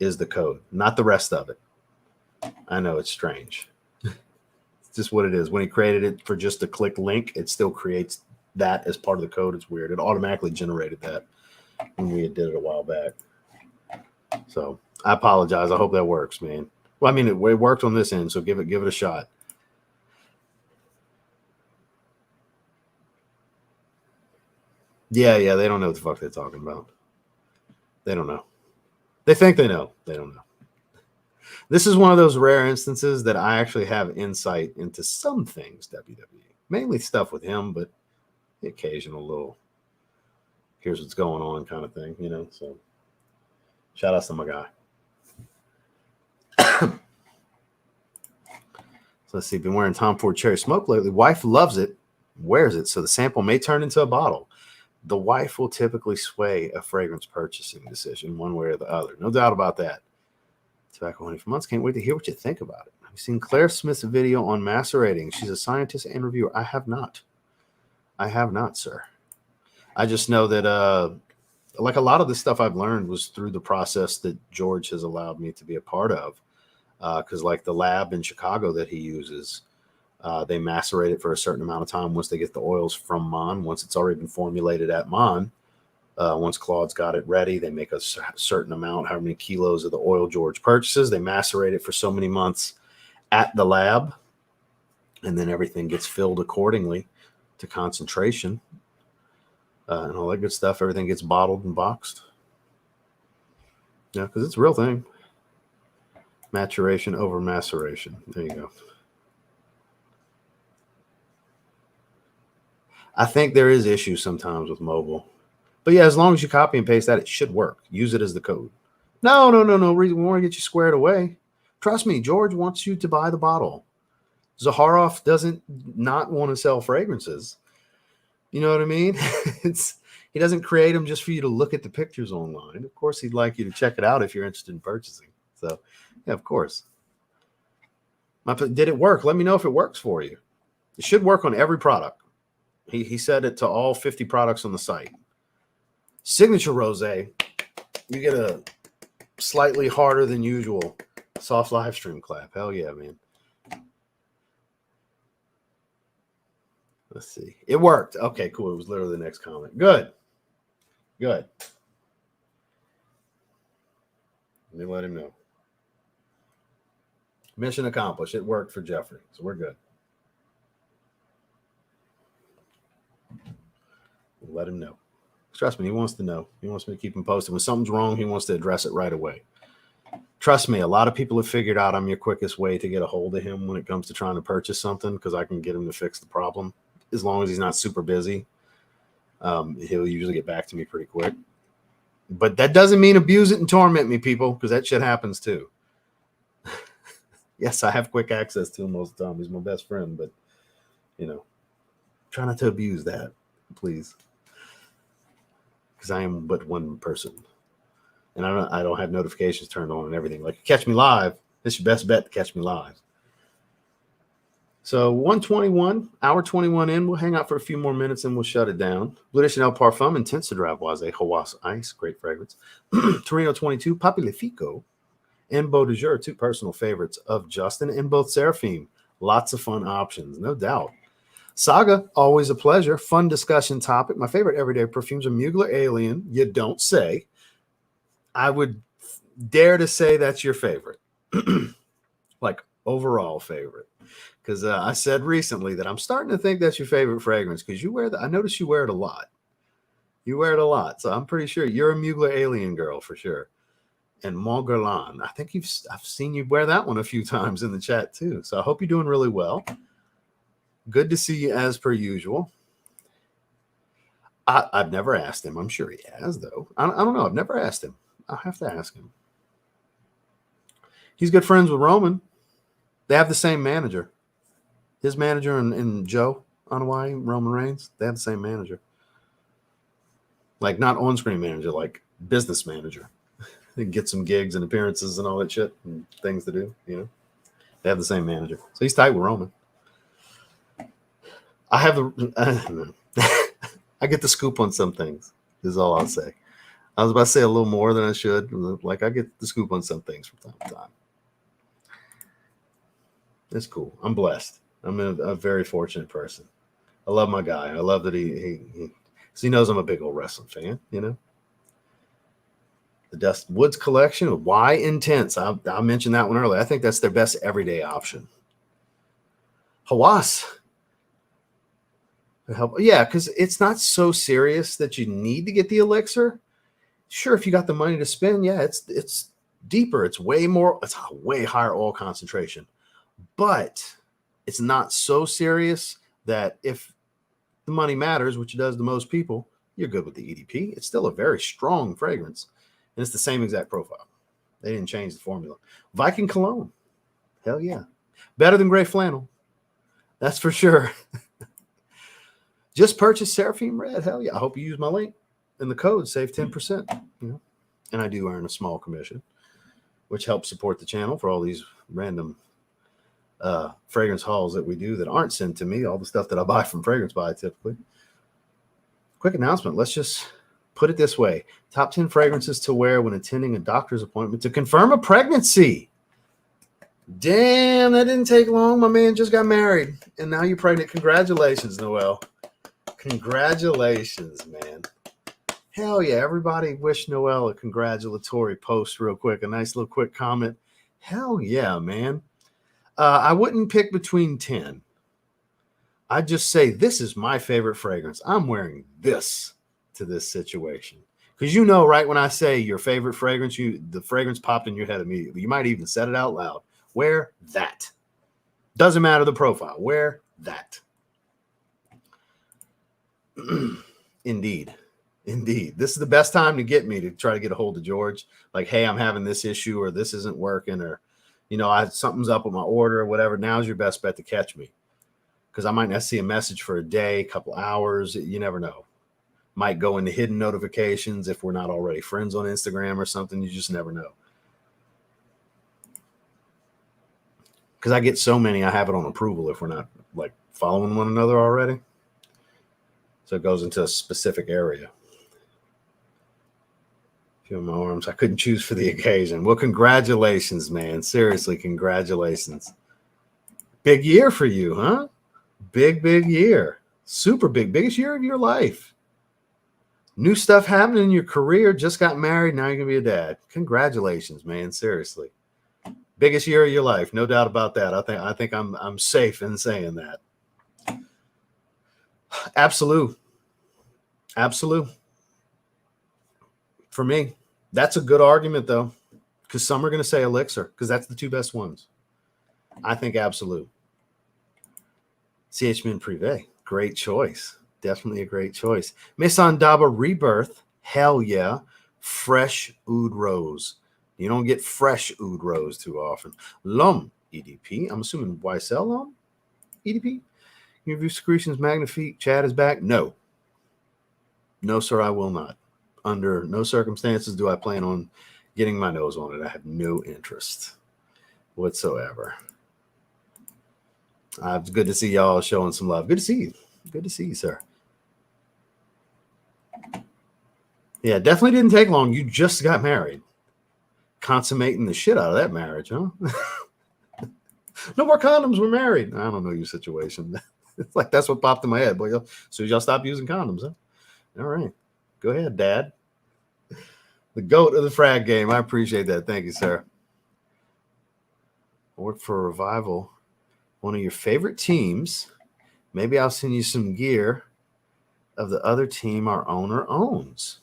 is the code, not the rest of it. I know it's strange. It's just what it is. When he created it for just a click link, it still creates that as part of the code. It's weird. It automatically generated that when we did it a while back. So I apologize. I hope that works, man. Well, I mean, it worked on this end, so give it a shot. Yeah, they don't know what the fuck they're talking about. They don't know. They think they know. They don't know. This is one of those rare instances that I actually have insight into some things WWE. Mainly stuff with him, but the occasional little here's what's going on kind of thing, you know. So shout out to my guy. So let's see. Been wearing Tom Ford Cherry Smoke lately. Wife loves it, wears it, so the sample may turn into a bottle. The wife will typically sway a fragrance purchasing decision one way or the other. No doubt about that. Tobacco honey for months. Can't wait to hear what you think about it. Have you seen Claire Smith's video on macerating? She's a scientist and reviewer. I have not. I have not, sir. I just know that like a lot of the stuff I've learned was through the process that George has allowed me to be a part of. Because like the lab in Chicago that he uses, they macerate it for a certain amount of time once they get the oils from Mon. Once it's already been formulated at Mon, once Claude's got it ready, they make a certain amount, however many kilos of the oil George purchases. They macerate it for so many months at the lab, and then everything gets filled accordingly to concentration and all that good stuff. Everything gets bottled and boxed. Yeah, because it's a real thing. Maturation over maceration. There you go. I think there is issues sometimes with mobile. But yeah, as long as you copy and paste that, it should work. Use it as the code. No. We want to get you squared away. Trust me, George wants you to buy the bottle. Zaharoff doesn't not want to sell fragrances. You know what I mean? He doesn't create them just for you to look at the pictures online. Of course, he'd like you to check it out if you're interested in purchasing. So, yeah, of course. Did it work? Let me know if it works for you. It should work on every product. He said it to all 50 products on the site. Signature Rosé, you get a slightly harder than usual soft live stream clap. Hell yeah, man. Let's see. It worked. Okay, cool. It was literally the next comment. Good. Go ahead. Let me let him know. Mission accomplished. It worked for Jeffrey, so we're good. Let him know. Trust me, he wants to know. He wants me to keep him posted. When something's wrong, he wants to address it right away. Trust me, a lot of people have figured out I'm your quickest way to get a hold of him when it comes to trying to purchase something, because I can get him to fix the problem. As long as he's not super busy, he'll usually get back to me pretty quick. But that doesn't mean abuse it and torment me, people, because that shit happens too. Yes, I have quick access to him most of the time. He's my best friend, but, try not to abuse that, please. Because I am but one person. And I don't have notifications turned on and everything. Like, catch me live. It's your best bet to catch me live. So 121, hour 21 in. We'll hang out for a few more minutes and we'll shut it down. Blue Edition El Parfum Intense Dravoise Hawas Ice. Great fragrance. Torino 22, Papi Le Fico, and Beau de Jour, two personal favorites of Justin, and both Seraphim. Lots of fun options, no doubt. Saga, always a pleasure. Fun discussion topic. My favorite everyday perfumes are Mugler Alien. You don't say. I would dare to say that's your favorite. Like, overall favorite. Because I said recently that I'm starting to think that's your favorite fragrance, because you wear I notice you wear it a lot. You wear it a lot. So I'm pretty sure you're a Mugler Alien girl for sure. And Mont Guerlain. I think I've seen you wear that one a few times in the chat too. So I hope you're doing really well. Good to see you as per usual. I've never asked him. I'm sure he has, though. I don't know. I've never asked him. I'll have to ask him. He's good friends with Roman. They have the same manager. His manager and Joe on Hawaii, Roman Reigns, they have the same manager. Like, not on-screen manager, like business manager. They get some gigs and appearances and all that shit and things to do, They have the same manager. So he's tight with Roman. I have I get the scoop on some things, is all I'll say. I was about to say a little more than I should. Like, I get the scoop on some things from time to time. It's cool. I'm blessed. I'm a very fortunate person. I love my guy. I love that he knows I'm a big old wrestling fan, The Dustin Woods collection, Why Intense? I mentioned that one earlier. I think that's their best everyday option. Hawas. Yeah, because it's not so serious that you need to get the elixir. Sure, if you got the money to spend, yeah, it's deeper. It's way more. It's a way higher oil concentration, but it's not so serious that if the money matters, which it does to most people, you're good with the EDP. It's still a very strong fragrance, and it's the same exact profile. They didn't change the formula. Viking Cologne, hell yeah, better than gray flannel, that's for sure. Just purchased Seraphim Red. Hell yeah. I hope you use my link and the code, save 10%. And I do earn a small commission, which helps support the channel for all these random fragrance hauls that we do that aren't sent to me. All the stuff that I buy from Fragrance Buy typically. Quick announcement. Let's just put it this way. Top 10 fragrances to wear when attending a doctor's appointment to confirm a pregnancy. Damn, that didn't take long. My man just got married. And now you're pregnant. Congratulations, Noelle. Congratulations, man. Hell yeah. Everybody wish Noelle a congratulatory post real quick. A nice little quick comment. Hell yeah, man. I wouldn't pick between 10. I'd just say this is my favorite fragrance. I'm wearing this to this situation. Because right when I say your favorite fragrance, the fragrance popped in your head immediately. You might even said it out loud. Wear that. Doesn't matter the profile. Wear that. Indeed. This is the best time to get me to try to get a hold of George. Like, hey, I'm having this issue, or this isn't working, or, something's up with my order or whatever. Now's your best bet to catch me. Because I might not see a message for a day, a couple hours. You never know. Might go into hidden notifications if we're not already friends on Instagram or something. You just never know. Because I get so many, I have it on approval if we're not like following one another already. So it goes into a specific area. Feel my arms. I couldn't choose for the occasion. Well, congratulations, man. Seriously, congratulations. Big year for you, huh? Big year. Super big. Biggest year of your life. New stuff happening in your career. Just got married. Now you're going to be a dad. Congratulations, man. Seriously. Biggest year of your life. No doubt about that. I think I'm safe in saying that. Absolute. For me, that's a good argument, though, because some are going to say Elixir because that's the two best ones. I think Absolute. CH Min Privé. Great choice. Definitely a great choice. Maison Daba Rebirth. Hell yeah. Fresh Oud Rose. You don't get fresh Oud Rose too often. L'Homme EDP. I'm assuming YSL L'Homme EDP. Review Secretions Magnifique. Chad is back. No. No, sir, I will not. Under no circumstances do I plan on getting my nose on it. I have no interest whatsoever. It's good to see y'all showing some love. Good to see you. Good to see you, sir. Yeah, definitely didn't take long. You just got married. Consummating the shit out of that marriage, huh? No more condoms. We're married. I don't know your situation. It's like that's what popped in my head. Boy, as soon as y'all stop using condoms, huh? All right. Go ahead, Dad. The GOAT of the frag game. I appreciate that. Thank you, sir. I work for a Revival. One of your favorite teams. Maybe I'll send you some gear of the other team our owner owns.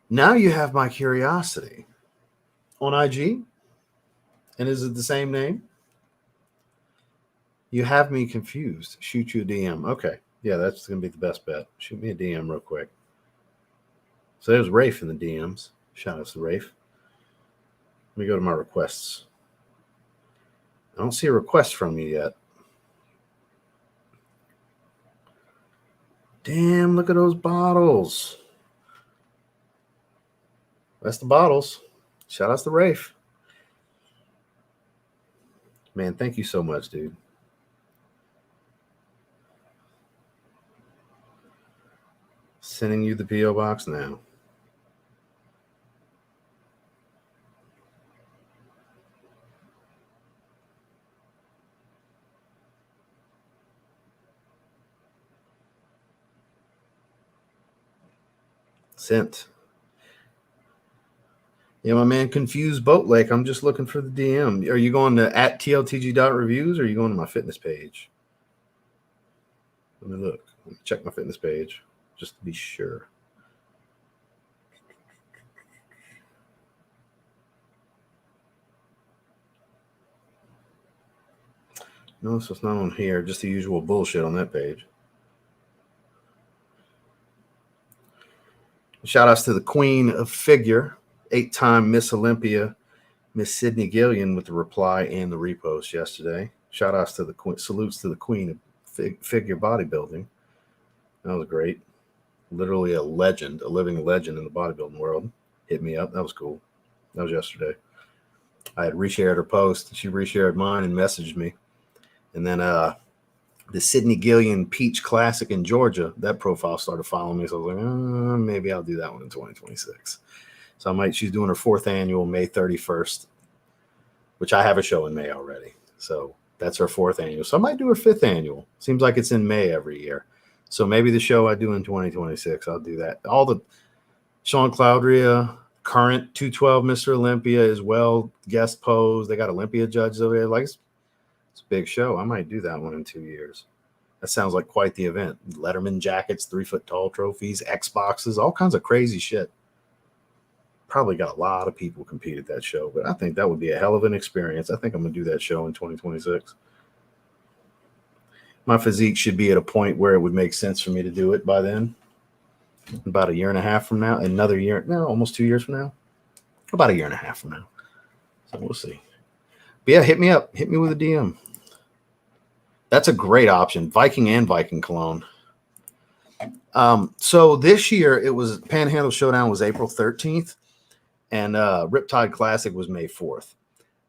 Now you have my curiosity. On IG? And is it the same name? You have me confused. Shoot you a DM. Okay. Yeah, that's going to be the best bet. Shoot me a DM real quick. So there's Rafe in the DMs. Shout out to Rafe. Let me go to my requests. I don't see a request from you yet. Damn, look at those bottles. That's the bottles. Shout out to Rafe. Man, thank you so much, dude. Sending you the P.O. box now. Sent. Yeah, my man, Confused Boat Lake. I'm just looking for the DM. Are you going to at TLTG.reviews or are you going to my fitness page? Let me look. Let me check my fitness page just to be sure. No, so it's not on here. Just the usual bullshit on that page. Shout outs to the Queen of Figure, 8-time Miss Olympia, Miss Sydney Gillian, with the reply and the repost yesterday. Shout outs to the salutes to the Queen of Figure bodybuilding. That was great. Literally a legend, a living legend in the bodybuilding world. Hit me up. That was cool. That was yesterday. I had reshared her post. She reshared mine and messaged me. And then the Sydney Gillian Peach Classic in Georgia, that profile started following me. So I was like, maybe I'll do that one in 2026. So she's doing her 4th annual May 31st, which I have a show in May already. So that's her 4th annual. So I might do her 5th annual. Seems like it's in May every year. So maybe the show I do in 2026, I'll do that. All the Sean Claudria, current 212 Mr. Olympia as well, guest pose. They got Olympia judges over there. Like, it's a big show. I might do that one in 2 years. That sounds like quite the event. Letterman jackets, 3-foot tall trophies, Xboxes, all kinds of crazy shit. Probably got a lot of people compete at that show, but I think that would be a hell of an experience. I think I'm going to do that show in 2026. My physique should be at a point where it would make sense for me to do it by then. About a year and a half from now. Another year. No, almost 2 years from now. About a year and a half from now. So we'll see. But yeah, hit me up. Hit me with a DM. That's a great option. Viking and Viking cologne. So this year, it was Panhandle Showdown was April 13th. And Riptide Classic was May 4th.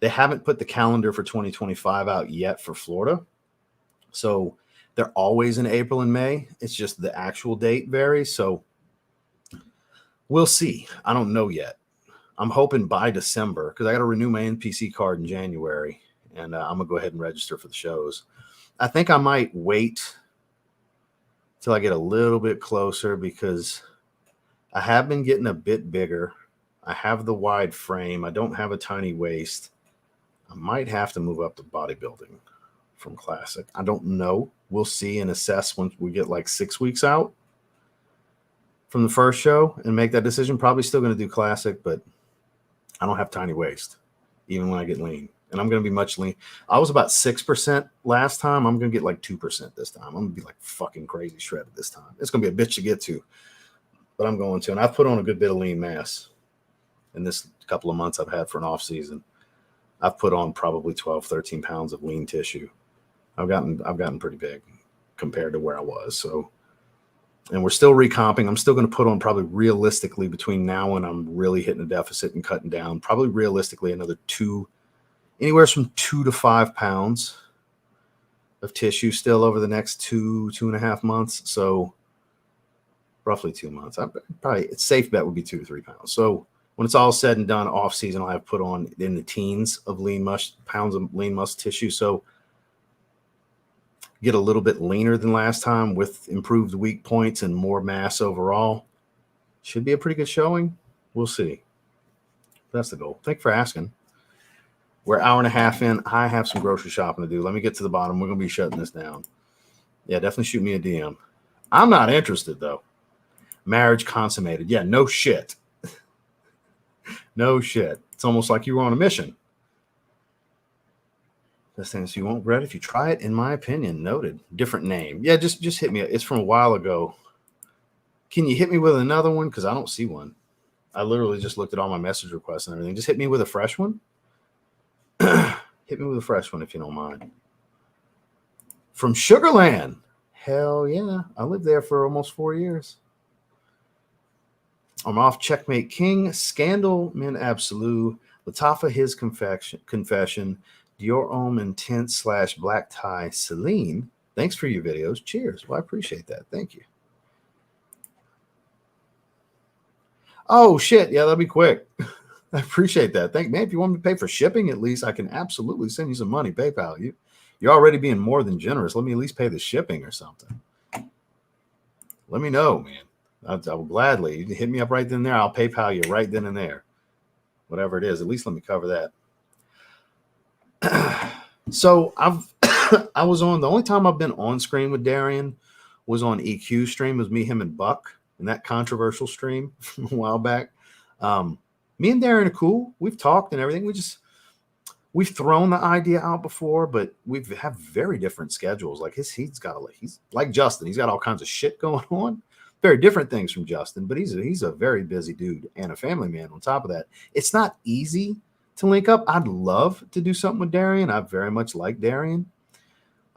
They haven't put the calendar for 2025 out yet for Florida. So they're always in April and May. It's just the actual date varies. So we'll see. I don't know yet. I'm hoping by December because I got to renew my NPC card in January. And I'm going to go ahead and register for the shows. I think I might wait till I get a little bit closer because I have been getting a bit bigger. I have the wide frame. I don't have a tiny waist. I might have to move up to bodybuilding from classic. I don't know. We'll see and assess once we get like 6 weeks out from the first show and make that decision. Probably still going to do classic, but I don't have tiny waist, even when I get lean. And I'm going to be much lean. I was about 6% last time. I'm going to get like 2% this time. I'm going to be like fucking crazy shredded this time. It's going to be a bitch to get to, but I'm going to. And I've put on a good bit of lean mass in this couple of months I've had for an off season. I've put on probably 12, 13 pounds of lean tissue. I've gotten pretty big compared to where I was. So, and we're still recomping. I'm still going to put on probably realistically between now and I'm really hitting a deficit and cutting down, probably realistically anywhere from 2 to 5 pounds of tissue still over the next 2.5 months. So roughly 2 months. It's safe bet would be 2 to 3 pounds. So when it's all said and done, off season, I'll have put on in the teens of pounds of lean muscle tissue. So get a little bit leaner than last time with improved weak points and more mass overall. Should be a pretty good showing. We'll see. That's the goal. Thank you for asking. We're an hour and a half in. I have some grocery shopping to do. Let me get to the bottom. We're going to be shutting this down. Yeah, definitely shoot me a DM. I'm not interested, though. Marriage consummated. Yeah, no shit. No shit. It's almost like you were on a mission. This thing, so you won't regret if you try it, in my opinion. Noted. Different name. Yeah, just hit me. It's from a while ago. Can you hit me with another one? Because I don't see one. I literally just looked at all my message requests and everything. Just hit me with a fresh one. Hit me with a fresh one if you don't mind. From Sugarland. Hell yeah. I lived there for almost 4 years. I'm off Checkmate King. Scandal Min Absolute. Latafa His Confession. Dior Homme Intense / Black Tie. Celine. Thanks for your videos. Cheers. Well, I appreciate that. Thank you. Oh, shit. Yeah, that'll be quick. I appreciate that. Man, if you want me to pay for shipping, at least I can absolutely send you some money. PayPal. You're already being more than generous. Let me at least pay the shipping or something. Let me know, man. I will gladly. You can hit me up right then and there. I'll PayPal you right then and there. Whatever it is. At least let me cover that. So I was on, the only time I've been on screen with Darian was on EQ stream. It was me, him, and Buck in that controversial stream from a while back. Me and Darren are cool. We've talked and everything. We've thrown the idea out before, but we have very different schedules. Like he's like Justin. He's got all kinds of shit going on. Very different things from Justin, but he's a very busy dude and a family man on top of that. It's not easy to link up. I'd love to do something with Darian. I very much like Darian.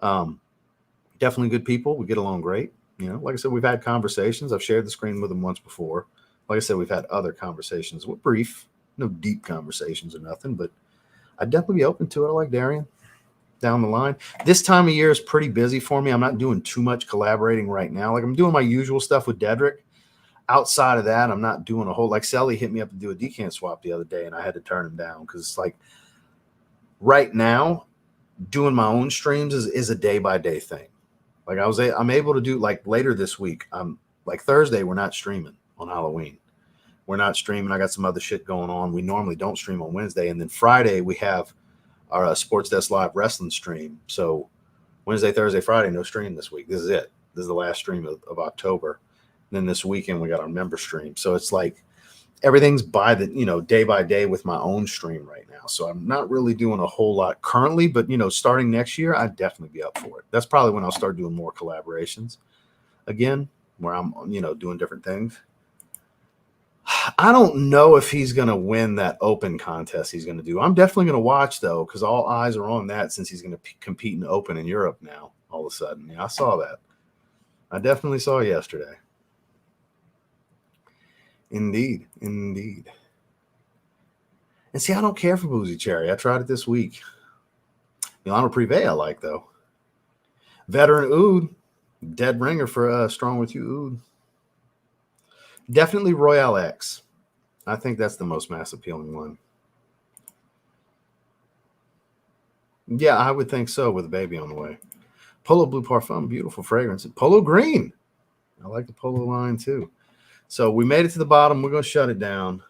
Definitely good people. We get along great. Like I said, we've had conversations. I've shared the screen with him once before. Like I said, we've had other conversations. We're brief, no deep conversations or nothing, but I'd definitely be open to it. I like Darian down the line. This time of year is pretty busy for me. I'm not doing too much collaborating right now. Like I'm doing my usual stuff with Dedrick. Outside of that, I'm not doing a whole, like Sally hit me up to do a decant swap the other day and I had to turn him down because it's like right now doing my own streams is a day-by-day thing. Like I'm able to do like later this week. Like Thursday, we're not streaming on Halloween. We're not streaming. I got some other shit going on. We normally don't stream on Wednesday. And then Friday, we have our Sports Desk Live wrestling stream. So Wednesday, Thursday, Friday, no stream this week. This is it. This is the last stream of October. And then this weekend, we got our member stream. So it's like everything's by the, day by day with my own stream right now. So I'm not really doing a whole lot currently, but, starting next year, I'd definitely be up for it. That's probably when I'll start doing more collaborations again, where I'm, doing different things. I don't know if he's going to win that open contest he's going to do. I'm definitely going to watch, though, because all eyes are on that since he's going to compete in open in Europe now, all of a sudden. Yeah, I saw that. I definitely saw it yesterday. Indeed. And see, I don't care for Boozy Cherry. I tried it this week. Milano Privé I like, though. Veteran Oud. Dead ringer for Strong With You Oud. Definitely Royale X. I think that's the most mass appealing one. Yeah, I would think so with a baby on the way. Polo Blue Parfum, beautiful fragrance. Polo Green. I like the polo line too. So we made it to the bottom. We're going to shut it down.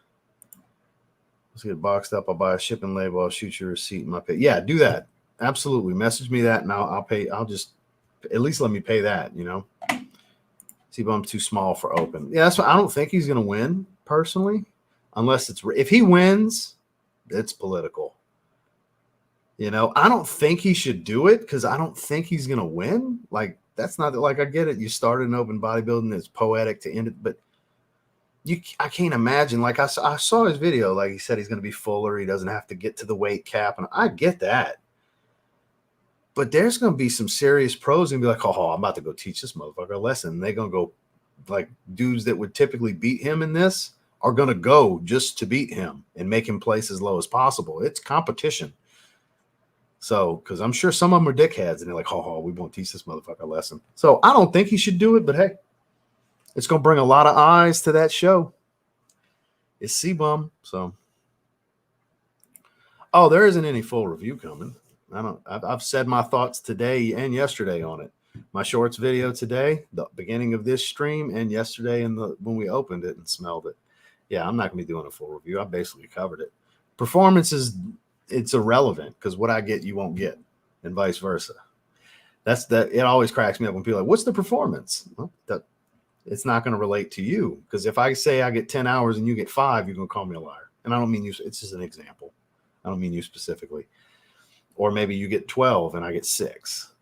Let's get boxed up. I'll buy a shipping label. I'll shoot your receipt in my pay. Yeah, do that. Absolutely. Message me that and I'll pay. I'll just at least let me pay that, you know. See, but I'm too small for open. Yeah, that's why I don't think he's going to win personally, unless it's if he wins, it's political. You know, I don't think he should do it because I don't think he's going to win. Like, that's not like I get it. You started an open bodybuilding. It's poetic to end it, but I can't imagine. Like I saw his video. Like he said, he's going to be fuller. He doesn't have to get to the weight cap, and I get that. But there's going to be some serious pros and be like, oh, I'm about to go teach this motherfucker a lesson. And they're going to go, like, dudes that would typically beat him in this are going to go just to beat him and make him place as low as possible. It's competition. So, because I'm sure some of them are dickheads and they're like, oh, we won't teach this motherfucker a lesson. So I don't think he should do it, but hey, it's going to bring a lot of eyes to that show. It's C-Bum. So, oh, there isn't any full review coming. I've said my thoughts today and yesterday on it. My shorts video today, the beginning of this stream, and yesterday when we opened it and smelled it. Yeah, I'm not going to be doing a full review. I basically covered it. Performance it's irrelevant because what I get, you won't get, and vice versa. It always cracks me up when people are like, what's the performance? Well, it's not going to relate to you because if I say I get 10 hours and you get 5, you're going to call me a liar. And I don't mean you. It's just an example. I don't mean you specifically. Or maybe you get 12 and I get 6.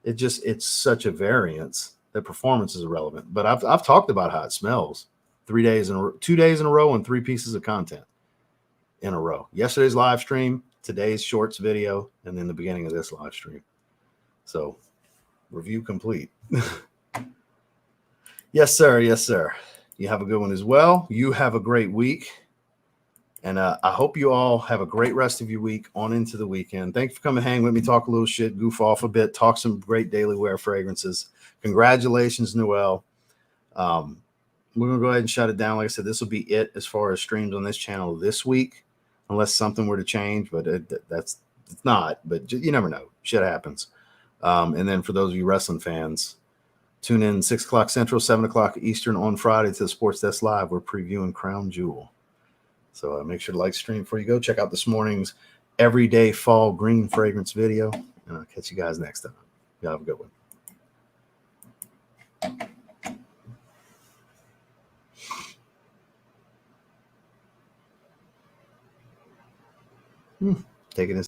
It's such a variance that performance is irrelevant. But I've talked about how it smells 2 days in a row on 3 pieces of content in a row. Yesterday's live stream, today's shorts video, and then the beginning of this live stream. So review complete. Yes, sir. Yes, sir. You have a good one as well. You have a great week. And I hope you all have a great rest of your week on into the weekend. Thanks for coming hang with me, talk a little shit, goof off a bit, talk some great daily wear fragrances. Congratulations, Noel. We're going to go ahead and shut it down. Like I said, this will be it as far as streams on this channel this week, unless something were to change, but it's not. But you never know. Shit happens. And then for those of you wrestling fans, tune in 6 o'clock Central, 7 o'clock Eastern on Friday to the Sports Desk Live. We're previewing Crown Jewel. So make sure to like stream before you go. Check out this morning's everyday fall green fragrance video. And I'll catch you guys next time. Y'all have a good one. Taking this.